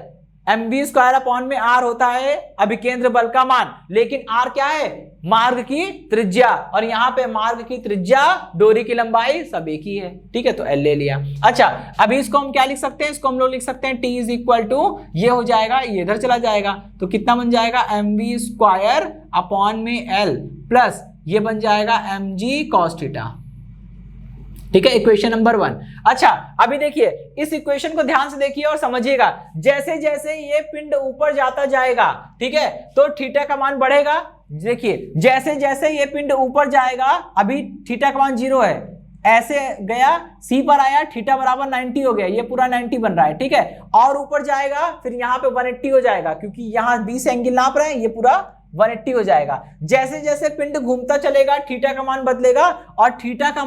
mv स्क्वायर अपॉन में r होता है अभिकेंद्र बल का मान, लेकिन r क्या है, मार्ग की त्रिज्या, और यहाँ पे मार्ग की त्रिज्या, डोरी की लंबाई सब एक ही है। ठीक है, तो l ले लिया। अच्छा, अभी इसको हम क्या लिख सकते हैं, इसको हम लोग लिख सकते हैं t इज इक्वल टू, ये हो जाएगा, ये इधर चला जाएगा, तो कितना बन जाएगा, mv स्क्वायर अपॉन में l प्लस ये बन जाएगा mg cos थीटा। ठीक है, इक्वेशन नंबर 1। अच्छा, अभी देखिए इस इक्वेशन को ध्यान से देखिए और समझिएगा, जैसे जैसे ये पिंड ऊपर जाता जाएगा, ठीक है, तो थीटा का मान बढ़ेगा। देखिए जैसे जैसे ये पिंड ऊपर जाएगा, अभी थीटा का मान 0 है, ऐसे गया C पर आया, थीटा बराबर 90 हो गया, ये पूरा 90 बन रहा है। ठीक है, और ऊपर जाएगा फिर यहाँ पे 180 हो जाएगा, क्योंकि यहाँ 20 एंगल नाप रहे हैं, ये पूरा 180 हो जाएगा। जैसे जैसे पिंड घूमता चलेगा थीटा का मान बदलेगा, और थीटा का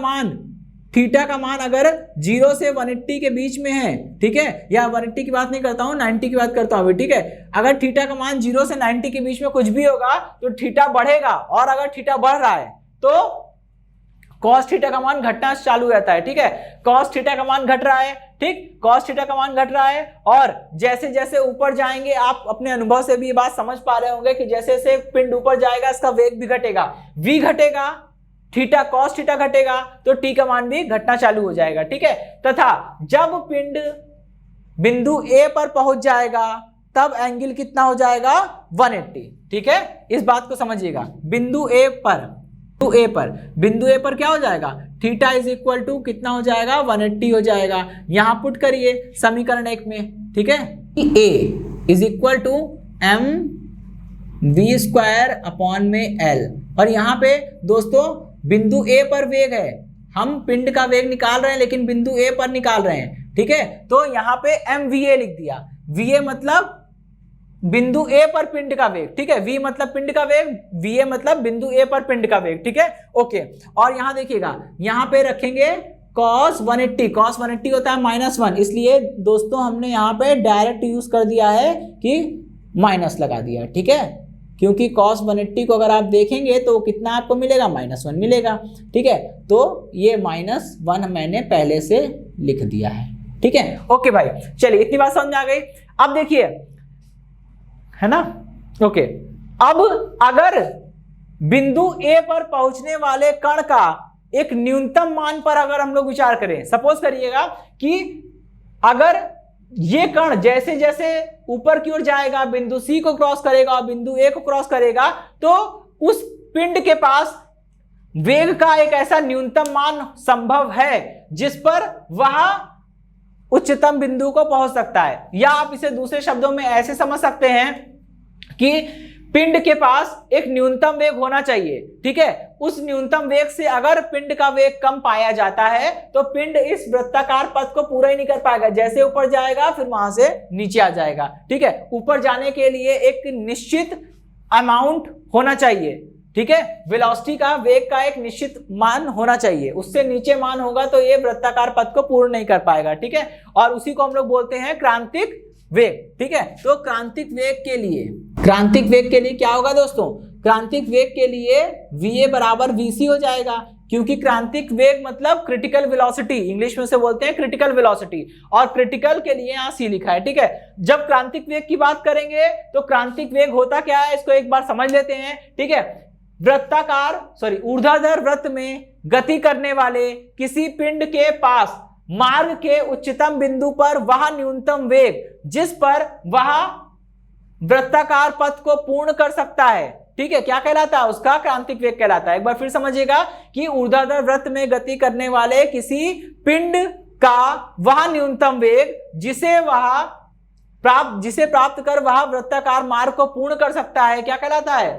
मान अगर 0 से 180 के बीच में है, ठीक है, या 180 की बात नहीं करता हूं, 90 की बात करता हूं। ठीक है, अगर थीटा का मान 0 से 90 के बीच में कुछ भी होगा तो थीटा बढ़ेगा, और अगर थीटा बढ़ रहा है तो cos थीटा का मान घटना चालू रहता है। ठीक है, cos थीटा का मान घट रहा है, ठीक, cos थीटा का मान घट रहा है, और जैसे जैसे ऊपर जाएंगे, आप अपने अनुभव से भी ये बात समझ पा रहे होंगे कि जैसे जैसे पिंड ऊपर जाएगा इसका वेग भी घटेगा, v घटेगा, थीटा cos थीटा घटेगा, तो t का मान भी घटना चालू हो जाएगा। ठीक है, तथा जब पिंड बिंदु A पर पहुंच जाएगा तब एंगल कितना हो जाएगा, 180। ठीक है, इस बात को समझिएगा, बिंदु A पर क्या हो जाएगा, थीटा इज इक्वल टू कितना हो जाएगा, 180 हो जाएगा। यहां पुट करिए समीकरण 1 में, ठीक है, A is equal to mv square upon में l, और यहाँ पे दोस्तों बिंदु A पर वेग है, हम पिंड का वेग निकाल रहे हैं लेकिन बिंदु A पर निकाल रहे हैं। ठीक है, तो यहाँ पे mva लिख दिया, va मतलब बिंदु A पर पिंड का वेग, ठीक है, v मतलब पिंड का वेग, va मतलब बिंदु A पर पिंड का वेग। ठीक है, ओके, और यहां देखिएगा, यहां पे रखेंगे cos 180 होता है -1, इसलिए दोस्तों हमने यहां पे डायरेक्ट यूज कर दिया है कि माइनस लगा दिया। ठीक है, क्योंकि cos 180 को अगर आप देखेंगे तो कितना आपको मिलेगा, -1 मिलेगा। ठीक है, तो ये -1 मैंने पहले से लिख दिया है। ठीक है, ओके भाई, चलिए इतनी बात समझ में आ गई। अब देखिए, है ना, ओके, अब अगर बिंदु A पर पहुंचने वाले कण का एक न्यूनतम मान पर अगर हम लोग विचार करें, सपोज करिएगा कि अगर ये कण जैसे जैसे ऊपर की ओर जाएगा, बिंदु सी को क्रॉस करेगा और बिंदु ए को क्रॉस करेगा, तो उस पिंड के पास वेग का एक ऐसा न्यूनतम मान संभव है जिस पर वह उच्चतम बिंदु को पहुंच सकता है। या आप इसे दूसरे शब्दों में ऐसे समझ सकते हैं कि पिंड के पास एक न्यूनतम वेग होना चाहिए, ठीक है। उस न्यूनतम वेग से अगर पिंड का वेग कम पाया जाता है तो पिंड इस वृत्ताकार पथ को पूरा ही नहीं कर पाएगा, जैसे ऊपर जाएगा फिर वहां से नीचे आ जाएगा, ठीक है। ऊपर जाने के लिए एक निश्चित अमाउंट होना चाहिए, ठीक है। वेलोसिटी का, वेग का एक निश्चित मान होना चाहिए, उससे नीचे मान होगा तो ये वृत्ताकार पथ को पूर्ण नहीं कर पाएगा, ठीक है। और उसी को हम लोग बोलते हैं क्रांतिक वेग, ठीक है। तो क्रांतिक वेग के लिए क्या होगा दोस्तों? क्रांतिक वेग के लिए va बराबर vc हो जाएगा, क्योंकि क्रांतिक वेग मतलब क्रिटिकल वेलोसिटी, इंग्लिश में से बोलते हैं क्रिटिकल वेलोसिटी, और क्रिटिकल के लिए यहाँ c लिखा है, ठीक है। जब क्रांतिक वेग की बात करेंगे तो क्रांतिक वेग होता क्या है, इसको एक बार समझ लेते हैं, ठीक है। ऊर्ध्वाधर वृत्त में गति करने वाले किसी पिंड के पास मार्ग के उच्चतम बिंदु पर वह न्यूनतम वेग जिस पर वह वृत्ताकार पथ को पूर्ण कर सकता है, ठीक है, क्या कहलाता है? उसका क्रांतिक वेग कहलाता है। एक बार फिर समझिएगा कि ऊर्ध्वाधर वृत्त में गति करने वाले किसी पिंड का वह न्यूनतम वेग जिसे प्राप्त कर वह वृत्ताकार मार्ग को पूर्ण कर सकता है, क्या कहलाता है?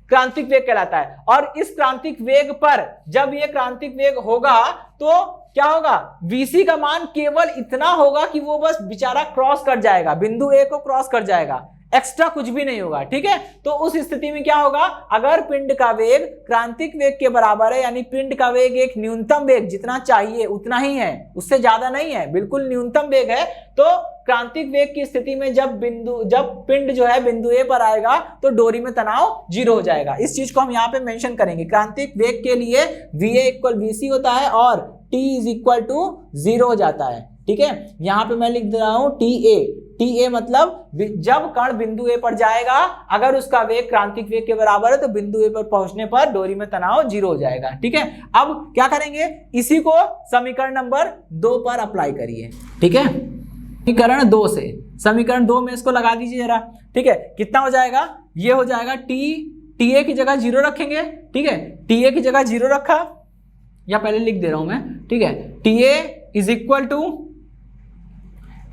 क्रांतिक वेग कहलाता है। और इस क्रांतिक वेग पर जब ये क्रांतिक वेग होगा तो क्या होगा? VC का मान केवल इतना होगा कि वो बस बेचारा क्रॉस कर जाएगा, बिंदु A को क्रॉस कर जाएगा, एक्स्ट्रा कुछ भी नहीं होगा, ठीक है। तो उस स्थिति में क्या होगा? अगर पिंड का वेग क्रांतिक वेग के बराबर है, यानी पिंड का वेग एक न्यूनतम वेग जितना चाहिए उतना ही है, उससे ज्यादा नहीं है, बिल्कुल न्यूनतम वेग है, तो क्रांतिक वेग की स्थिति में जब पिंड जो है बिंदु ए पर आएगा तो डोरी में तनाव 0 हो जाएगा। इस चीज को हम यहाँ पे मेंशन करेंगे। क्रांतिक वेग के लिए VA इक्वल VC होता है और T इज इक्वल टू 0 हो जाता है, ठीक है। यहाँ पे मैं लिख दे रहा हूं TA मतलब जब कण बिंदु ए पर जाएगा, अगर उसका वेग क्रांतिक वेग के बराबर है तो बिंदु ए पर पहुंचने पर डोरी में तनाव 0 हो जाएगा, ठीक है। अब क्या करेंगे? इसी को समीकरण नंबर 2 पर अप्लाई करिए, ठीक है। समीकरण 2 से, समीकरण 2 में इसको लगा दीजिए जरा, ठीक है। कितना हो जाएगा? ये हो जाएगा TA की जगह 0 रखेंगे, ठीक है। TA की जगह 0 रखा, या पहले लिख दे रहा हूं मैं, ठीक है। TA is equal to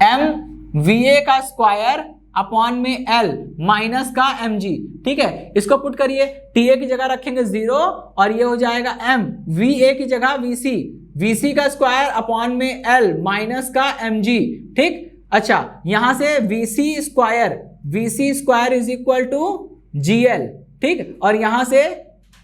MVA का स्क्वायर अपॉन में L माइनस का mg, ठीक है। इसको पुट करिए, TA की जगह रखेंगे 0 और ये हो जाएगा M, VA की जगह VC का स्क्वायर अपॉन में L माइनस का mg, ठीक। अच्छा, यहां से VC square is equal to GL, ठीक। और यहां से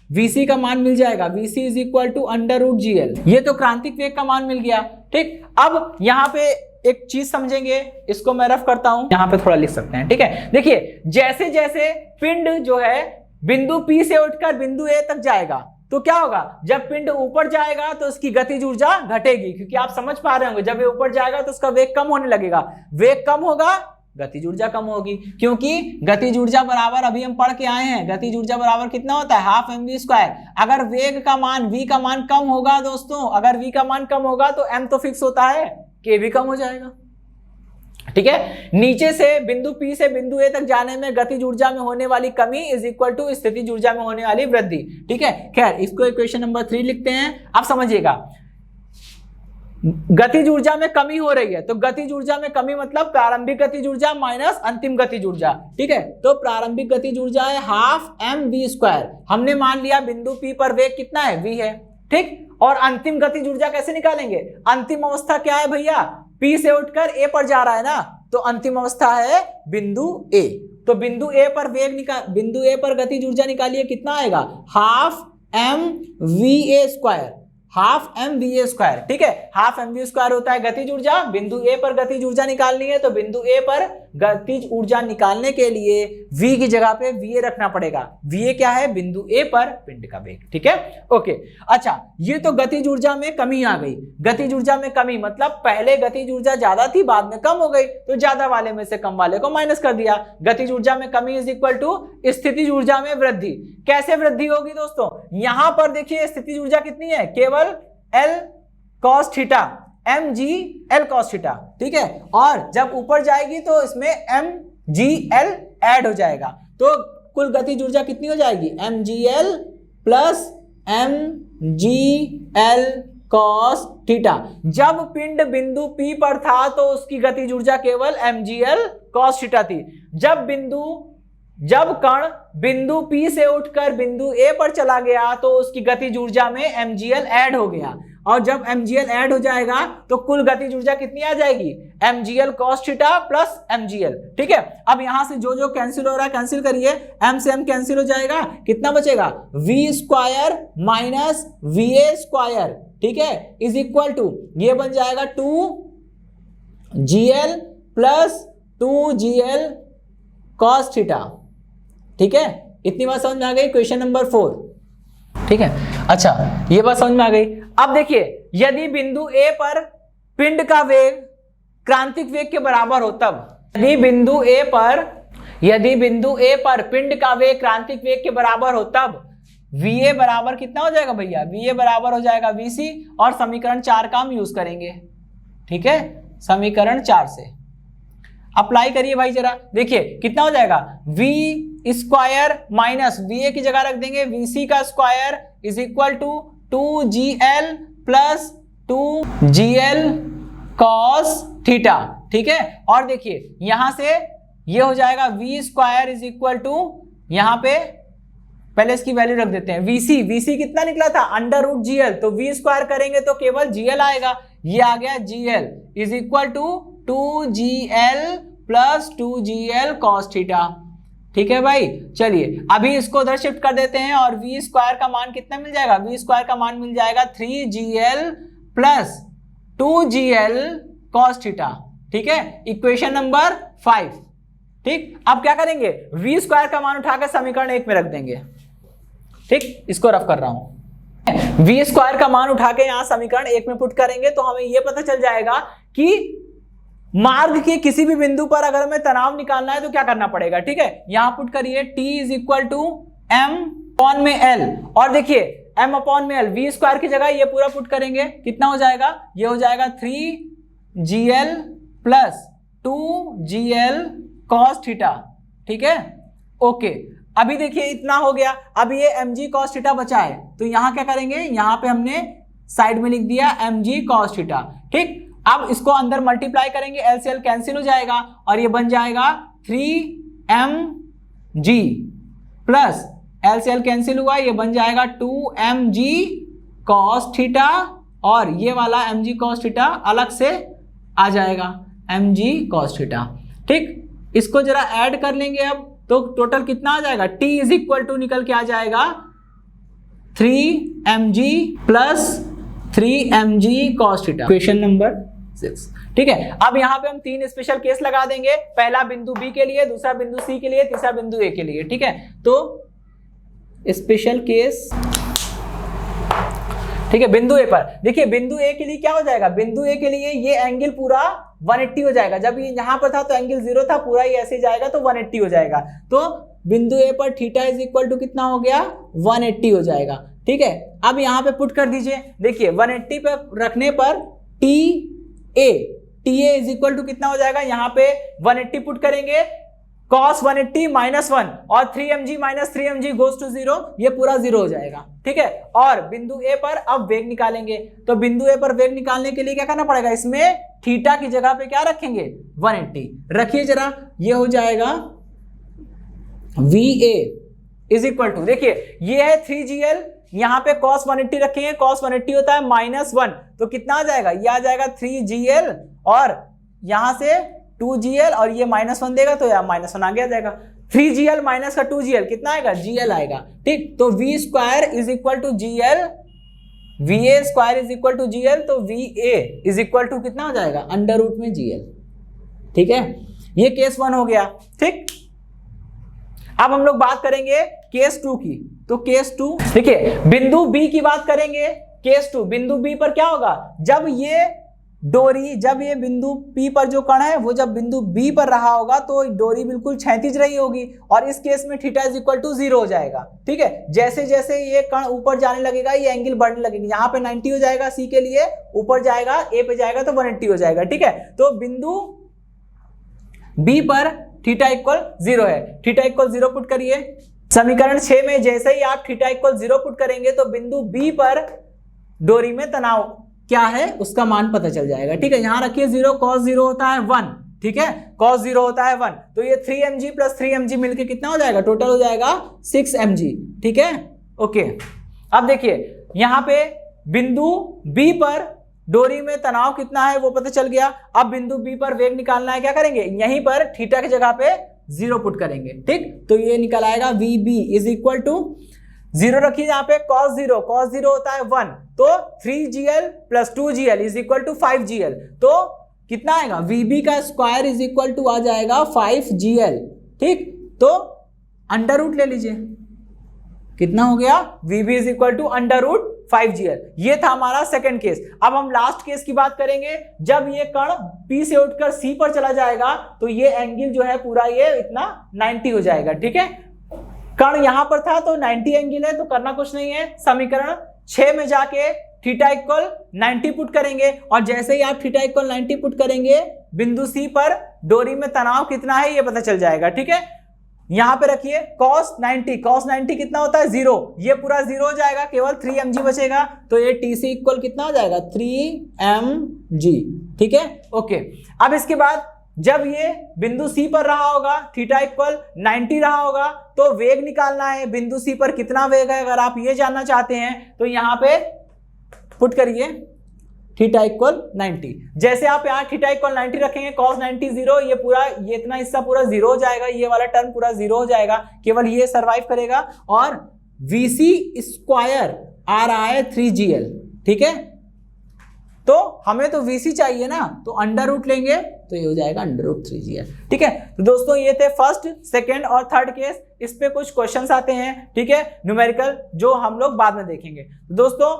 VC का मान मिल जाएगा, VC is equal to √GL। ये तो क्रांतिक वेग का मान मिल गया, ठीक। अब यहाँ पे एक चीज समझेंगे, इसको मैं रफ करता हूं, यहाँ पे थोड़ा लिख सकते हैं, ठीक है। देखिए, जैसे जैसे पिंड जो है बिंदु P से उठकर बिंदु A तक जाएगा तो क्या होगा? जब पिंड ऊपर जाएगा तो उसकी गतिज ऊर्जा घटेगी, क्योंकि आप समझ पा रहे होंगे जब ये ऊपर जाएगा तो उसका वेग कम होने लगेगा, वेग कम होगा गतिज ऊर्जा कम होगी, क्योंकि गतिज ऊर्जा बराबर अभी हम पढ़ के आए हैं, गतिज ऊर्जा बराबर कितना होता है? Half mv square. अगर वेग का मान v का मान कम होगा दोस्तों, अगर v का मान कम होगा तो m तो फिक्स होता है, k भी कम हो जाएगा, ठीक है। नीचे से बिंदु P से बिंदु A तक जाने में गतिज ऊर्जा में होने वाली कमी इज इक्वल टू स्थितिज ऊर्जा में होने वाली वृद्धि, ठीक है। खैर, इसको इक्वेशन नंबर 3 लिखते हैं। अब समझिएगा, गतिज ऊर्जा में कमी हो रही है तो गतिज ऊर्जा में कमी मतलब प्रारंभिक गतिज ऊर्जा माइनस अंतिम गतिज ऊर्जा, ठीक है। तो प्रारंभिक गतिज ऊर्जा है हाफ mv स्क्वायर। हमने मान लिया बिंदु P पर वेग कितना है? v है, ठीक। और अंतिम गतिज ऊर्जा कैसे निकालेंगे? अंतिम अवस्था क्या है भैया? P से उठकर A पर जा रहा है ना, तो अंतिम अवस्था है बिंदु A। तो बिंदु A पर बिंदु A पर गतिज ऊर्जा निकालिए, कितना आएगा? Half mva square, half mva square, ठीक है। हाफ mv स्क्वायर होता है गतिज ऊर्जा। बिंदु A पर गतिज ऊर्जा निकालनी है तो बिंदु A पर गतिज ऊर्जा निकालने के लिए v की जगह पे va रखना पड़ेगा। va क्या है? बिंदु A पर पिंड का वेग, ठीक है। ओके, अच्छा, ये तो गतिज ऊर्जा में कमी आ गई। गतिज ऊर्जा में कमी मतलब पहले गतिज ऊर्जा ज्यादा थी, बाद में कम हो गई, तो ज्यादा वाले में से कम वाले को माइनस कर दिया। गतिज ऊर्जा में कमी इज इक्वल टू स्थितिज ऊर्जा में वृद्धि। कैसे वृद्धि होगी दोस्तों? यहां पर देखिए स्थितिज ऊर्जा कितनी है? केवल L cos theta, mgl cos theta, ठीक है। और जब ऊपर जाएगी तो इसमें mgl ऐड हो जाएगा, तो कुल गतिज ऊर्जा कितनी हो जाएगी, mgl plus mgl cos theta. जब पिंड बिंदु P पर था तो उसकी गतिज ऊर्जा केवल mgl cos थीटा थी। जब कण बिंदु P से उठकर बिंदु A पर चला गया तो उसकी गतिज ऊर्जा में mgl ऐड हो गया, और जब mgl ऐड हो जाएगा तो कुल गतिज ऊर्जा कितनी आ जाएगी, mgl cos theta plus mgl, ठीक है। अब यहां से जो जो कैंसिल हो रहा है कैंसिल करिए, m से m कैंसिल हो जाएगा, कितना बचेगा, v square minus va square, ठीक है, इज इक्वल टू ये बन जाएगा 2gl plus 2gl cos theta, ठीक है। इतनी बात समझ में आ गई, क्वेश्चन नंबर 4, ठीक है। अच्छा, ये बात समझ में आ गई। अब देखिए, यदि बिंदु A पर पिंड का वेग क्रांतिक वेग के बराबर हो तब, यदि बिंदु A पर पिंड का वेग क्रांतिक वेग के बराबर हो तब VA बराबर कितना हो जाएगा भैया, VA बराबर हो जाएगा VC, और समीकरण 4 का हम यूज करेंगे, ठीक है। समीकरण 4 से अप्लाई करिए भाई जरा, देखिए कितना हो जाएगा, V स्क्वायर माइनस VA की जगह रख देंगे VC का square is equal to 2gl plus 2gl cos theta, ठीक है। और देखिए यहां से ये हो जाएगा V square is equal to, यहां पे पहले इसकी वैल्यू रख देते हैं, VC कितना निकला था, √GL, तो V स्क्वायर करेंगे तो केवल GL आएगा, ये आ गया GL is equal to 2gl plus 2gl cos theta, ठीक है भाई। चलिए अभी इसको उधर शिफ्ट कर देते हैं, और V स्क्वायर का मान कितना मिल जाएगा, V स्क्वायर का मान मिल जाएगा 3gl plus 2gl cos theta, ठीक है। इक्वेशन नंबर 5, ठीक। अब क्या करेंगे, V स्क्वायर का मान उठाकर समीकरण 1 में रख देंगे, ठीक। इसको रफ कर रहा हूं, V स्क्वायर का मान उठा के यहां समीकरण 1 में पुट करेंगे तो हमें यह पता चल जाएगा कि मार्ग के किसी भी बिंदु पर अगर हमें तनाव निकालना है तो क्या करना पड़ेगा, ठीक है। यहां पुट करिए T is equal to m upon में L, और देखिए m अपॉन में L, V स्क्वायर की जगह ये पूरा पुट करेंगे, कितना हो जाएगा, ये हो जाएगा 3gl plus 2gl cos theta, ठीक है, ओके। अभी देखिए इतना हो गया, अब ये mg cos थीटा बचा है, तो यहां क्या करेंगे, यहां पे हमने साइड में लिख दिया mg cos थीटा, ठीक। अब इसको अंदर मल्टीप्लाई करेंगे, L से L कैंसिल हो जाएगा, और ये बन जाएगा 3mg प्लस L से L कैंसिल हुआ, ये बन जाएगा 2mg cos थीटा, और ये वाला mg cos थीटा अलग से आ जाएगा, mg cos थीटा, ठीक। इसको जरा ऐड कर लेंगे अब, तो टोटल कितना आ जाएगा, T इज इक्वल टू निकल के आ जाएगा 3mg plus 3mg cos theta, question number 6, ठीक है। अब यहां पे हम 3 स्पेशल केस लगा देंगे, पहला बिंदु B के लिए, दूसरा बिंदु C के लिए, तीसरा बिंदु A के लिए, ठीक है। तो स्पेशल केस, ठीक है, बिंदु A पर देखिए, बिंदु A के लिए क्या हो जाएगा, बिंदु A के लिए ये एंगल पूरा 180 हो जाएगा, जब ये यहां पर था तो एंगल 0 था, पूरा ये ऐसे जाएगा तो 180 हो जाएगा, तो बिंदु A पर थीटा इज इक्वल टू कितना हो गया, 180 हो जाएगा, ठीक है। अब यहां पे पुट कर दीजिए, देखिए 180 पे रखने पर TA इज इक्वल टू कितना हो जाएगा, यहां पे 180 पुट करेंगे, cos 180 -1 और 3mg minus 3mg goes to 0, ये पूरा 0 हो जाएगा, ठीक है। और बिंदु A पर अब वेग निकालेंगे, तो बिंदु A पर वेग निकालने के लिए क्या करना पड़ेगा, इसमें थीटा की जगह पे क्या रखेंगे, 180 रखिए जरा, ये हो जाएगा VA इज इक्वल टू, देखिए ये है 3gl, यहां पे cos 180 रखेंगे, cos 180 होता है -1, तो कितना आ जाएगा, ये आ जाएगा 3gl, और यहां से 2gl, और ये -1 देगा तो यहाँ -1 आगे आ जाएगा, 3gl माइनस का 2gl कितना आएगा, gl आएगा, ठीक। तो V square is equal to GL, VA square is equal to GL, तो VA इज इक्वल टू कितना हो जाएगा, √ में GL, ठीक है। ये केस 1 हो गया, ठीक। अब हम लोग बात करेंगे केस 2 की, तो केस 2 देखिए, बिंदु B की बात करेंगे, केस 2 बिंदु B पर क्या होगा, जब ये डोरी जब ये बिंदु P पर जो कण है वो जब बिंदु B पर रहा होगा तो डोरी बिल्कुल क्षैतिज रही होगी और इस केस में थीटा इज इक्वल टू 0 हो जाएगा। ठीक है, जैसे जैसे ये कण ऊपर जाने लगेगा ये एंगल बढ़ने लगेगी, यहाँ पे 90 हो जाएगा C के लिए, ऊपर जाएगा A पे जाएगा तो 180 हो जाएगा। ठीक है, तो बिंदु B पर थीटा इक्वल 0 है, थीटा इक्वल 0 पुट करिए। समीकरण 6 में जैसे ही आप थीटा इक्वल 0 पुट करेंगे तो बिंदु B पर डोरी में तनाव क्या है उसका मान पता चल जाएगा। ठीक है, यहां रखिए 0, cos 0 होता है 1। ठीक है, cos 0 होता है 1, तो ये 3mg प्लस 3mg मिलके कितना हो जाएगा, टोटल हो जाएगा 6mg। ठीक है, ओके। अब देखिए यहां पे बिंदु B पर डोरी में तनाव कितना है वो पता चल गया। अब बिंदु B पर वेग निकालना है, क्या करेंगे, यहीं पर थीटा की जगह पे 0 पुट करेंगे। ठीक, तो ये निकल आएगा VB इज इक्वल टू 0 रखिए यहाँ पे, cos 0 होता है 1, तो 3gl plus 2gl is equal to 5gl, तो कितना आएगा, VB का स्क्वायर इज इक्वल टू आ जाएगा 5gl। ठीक, तो अंडर रूट ले लीजिए, कितना हो गया, VB is equal to under root 5gl। ये था हमारा सेकंड केस। अब हम लास्ट केस की बात करेंगे, जब ये कण P से उठकर C पर चला जाएगा तो ये एंगल जो है पूरा ये इतना 90 हो जाएगा। ठीक है, कण यहां पर था तो 90 एंगल है, तो करना कुछ नहीं है, समीकरण 6 में जाके थीटा इक्वल 90 पुट करेंगे और जैसे ही आप थीटा इक्वल 90 पुट करेंगे बिंदु C पर डोरी में तनाव कितना है ये पता चल जाएगा। ठीक है, यहां पे रखिए cos 90 कितना होता है 0, ये पूरा 0 हो जाएगा, केवल 3mg बचेगा, तो ये TC इक्वल कितना हो जाएगा 3mg। ठीक है, ओके। अब इसके बाद जब ये बिंदु C पर रहा होगा, थीटा इक्वल 90 रहा होगा, तो वेग निकालना है बिंदु C पर कितना वेग है, अगर आप ये जानना चाहते हैं तो यहां पे पुट करिए थीटा इक्वल 90। जैसे आप यहाँ थीटा इक्वल 90 रखेंगे, cos 90 0, ये पूरा ये इतना हिस्सा पूरा 0 हो जाएगा, ये वाला टर्म पूरा 0 हो जाएगा, केवल ये सरवाइव करेगा और VC स्क्वायर आ रहा है 3gl। ठीक है, तो हमें तो VC चाहिए ना, तो अंडर रूट लेंगे तो ये हो जाएगा अंडर रूट 3gl। ठीक है, तो दोस्तों ये थे फर्स्ट, सेकेंड और थर्ड केस। इस पे कुछ क्वेश्चंस आते हैं, ठीक है, न्यूमेरिकल, जो हम लोग बाद में देखेंगे। तो दोस्तों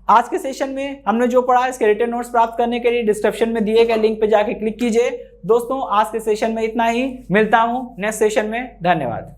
आज के सेशन में हमने जो पढ़ा, इसके रिटन नोट्स प्राप्त करने के लिए डिस्क्रिप्शन में दिए गए लिंक पे जाके क्लिक कीजिए। दोस्तों आज के सेशन में इतना ही, मिलता हूं नेक्स्ट सेशन में, धन्यवाद।